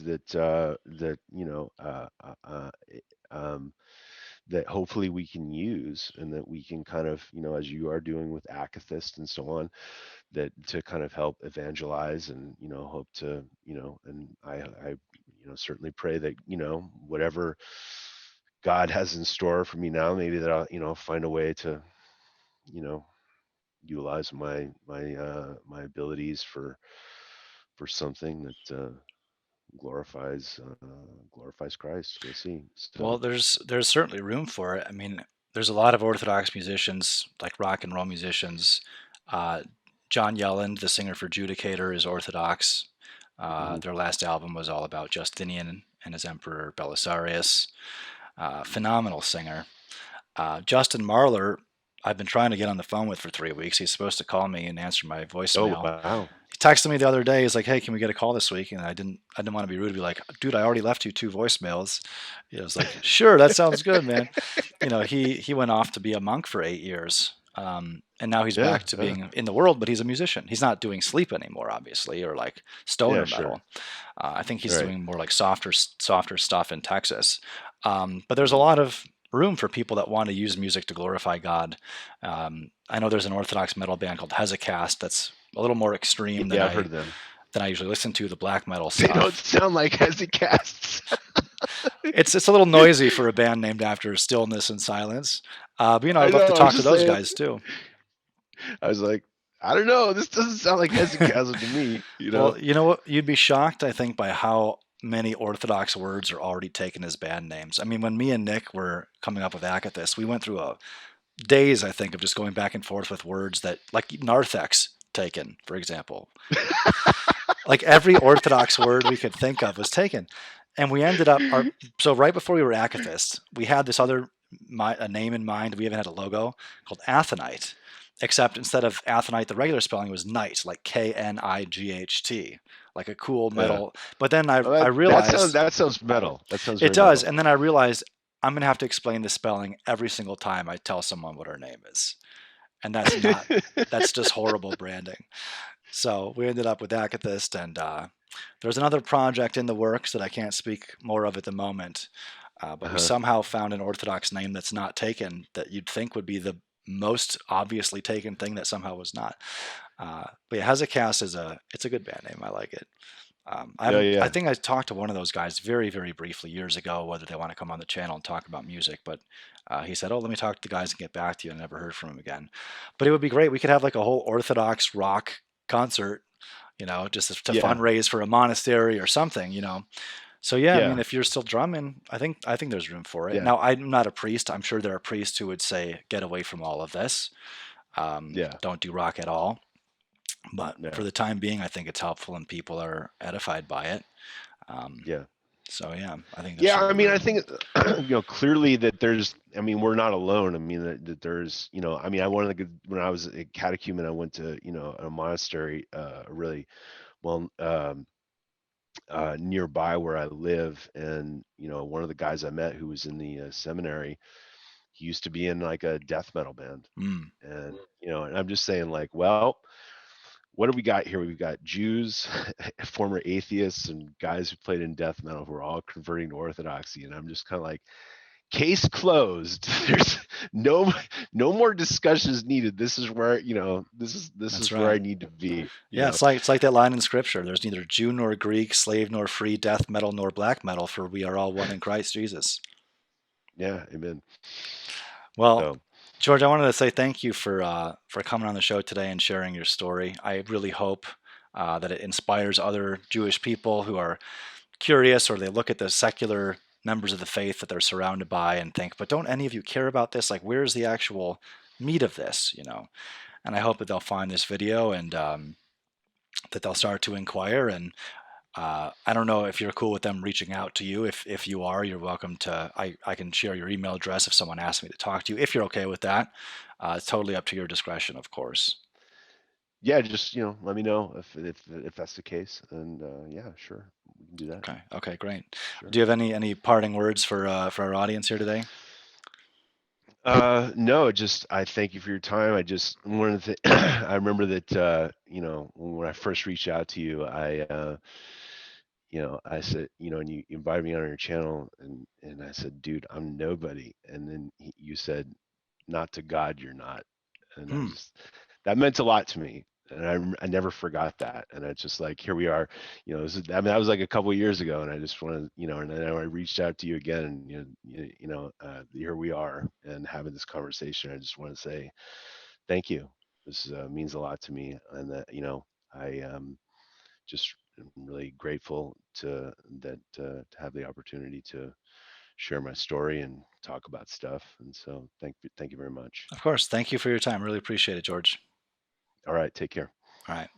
um that hopefully we can use, and that we can kind of as you are doing with acathist and so on, that to kind of help evangelize, and hope to and I certainly pray that whatever God has in store for me now, maybe that I'll find a way to you know utilize my abilities for something that glorifies Christ. We'll see. Well, So, there's certainly room for it. I mean, there's a lot of Orthodox musicians, like rock and roll musicians. Uh, John Yelland, the singer for Judicator, is Orthodox. mhm. Their last album was all about Justinian and his emperor Belisarius. Phenomenal singer. Justin Marler I've been trying to get on the phone with for 3 weeks. He's supposed to call me and answer my Oh, voicemail. wow. He texted me the other day. He's like, "Hey, can we get a call this week?" And I didn't want to be rude to be like, "Dude, I already left you two voicemails." He was like, "Sure, that sounds good, man." He went off to be a monk for 8 years, and now he's Yeah, back to yeah. being in the world. But he's a musician. He's not doing sleep anymore, obviously, or like Yeah, stoner sure. metal. I think he's Right. doing more like softer stuff in Texas. But there's a Mhm. lot of room for people that want to use music to glorify God. I know there's an Orthodox metal band called Hezekiah that's a little more extreme Yeah, I've heard of them. than I usually listen to, the black metal They don't stuff. sound like Hesychasts. It's a little noisy for a band named after stillness and silence. But I I'd love to know. I was talk to just those saying. guys too. I was like, I don't know. This doesn't sound like hesychasm to me. Well, you know what? You'd be shocked, I think, by how many Orthodox words are already taken as band names. I mean, when me and Nick were coming up with Akathis, we went through days, I think, of just going back and forth with words that, like narthex taken, for example. Like every Orthodox word we could think of was taken. And we ended up, so right before we were Akathists, we had this other a name in mind. We even had a logo called Athonite, except instead of Athonite, the regular spelling was Knight, like Knight, like a cool Yeah. metal. But then I, Well, I realized that sounds metal. That sounds it very does. metal. And then I realized I'm going to have to explain the spelling every single time I tell someone what her name is. And that's just horrible branding. So we ended up with Akathist, and there's another project in the works that I can't speak more of at the moment. But we Uh-huh. somehow found an Orthodox name that's not taken that you'd think would be the most obviously taken thing that somehow was not. But yeah, Hezekiah it's a good band name. I like it. I Yeah, haven't. I yeah. think I talked to one of those guys very, very briefly years ago whether they want to come on the channel and talk about music. But he said, "Oh, let me talk to the guys and get back to you." And I never heard from him again. But it would be great. We could have like a whole Orthodox rock concert, just to Yeah. fundraise for a monastery or something. So yeah, I mean, Yeah. if you're still drumming, I think there's room for it. Yeah. Now, I'm not a priest. I'm sure there are priests who would say, "Get away from all of this. Yeah. Don't do rock at all." But Yeah. for the time being, I think it's helpful and people are edified by it. Um, Yeah. so yeah, I think there's Yeah, some I room mean, I there. think clearly that there's. I mean, we're not alone. I mean, that there's. I mean, I wanted to when I was a catechumen, I went to a monastery, really well nearby where I live, and one of the guys I met who was in the seminary, he used to be in like a death metal band, Mm, and and I'm just saying like, well, what do we got here? We've got Jews, former atheists, and guys who played in death metal who are all converting to Orthodoxy, and I'm just kind of like, case closed. There's no no more discussions needed. This is where this that's is where right. I need to be. Yeah, it's like that line in scripture. There's neither Jew nor Greek, slave nor free, death metal nor black metal, for we are all one in Christ Jesus. Yeah, amen. Well, So George, I wanted to say thank you for coming on the show today and sharing your story. I really hope that it inspires other Jewish people who are curious or they look at the secular members of the faith that they're surrounded by and think, but don't any of you care about this? Like, where's the actual meat of this? And I hope that they'll find this video and that they'll start to inquire. And I don't know if you're cool with them reaching out to you. If you are, you're welcome to. I can share your email address if someone asks me to talk to you. If you're okay with that, it's totally up to your discretion, of course. yeah, just let me know if that's the case, and yeah, sure, we can do that. Okay. Okay. Great. Sure. Do you have any parting words for our audience here today? No, just I thank you for your time. I just one of the I remember that when I first reached out to you, I said, and you invited me on your channel, and I said, dude, I'm nobody, and then you said, not to God, you're not, and Hmm. that meant a lot to me, and I never forgot that, and it's just like here we are, I mean that was like a couple of years ago, and I just wanted, and then I reached out to you again, and here we are, and having this conversation. I just want to say thank you. This means a lot to me, and that I just am really grateful to have the opportunity to share my story and talk about stuff, and so thank you very much. Of course. Thank you for your time. Really appreciate it, George. All right, take care. All right.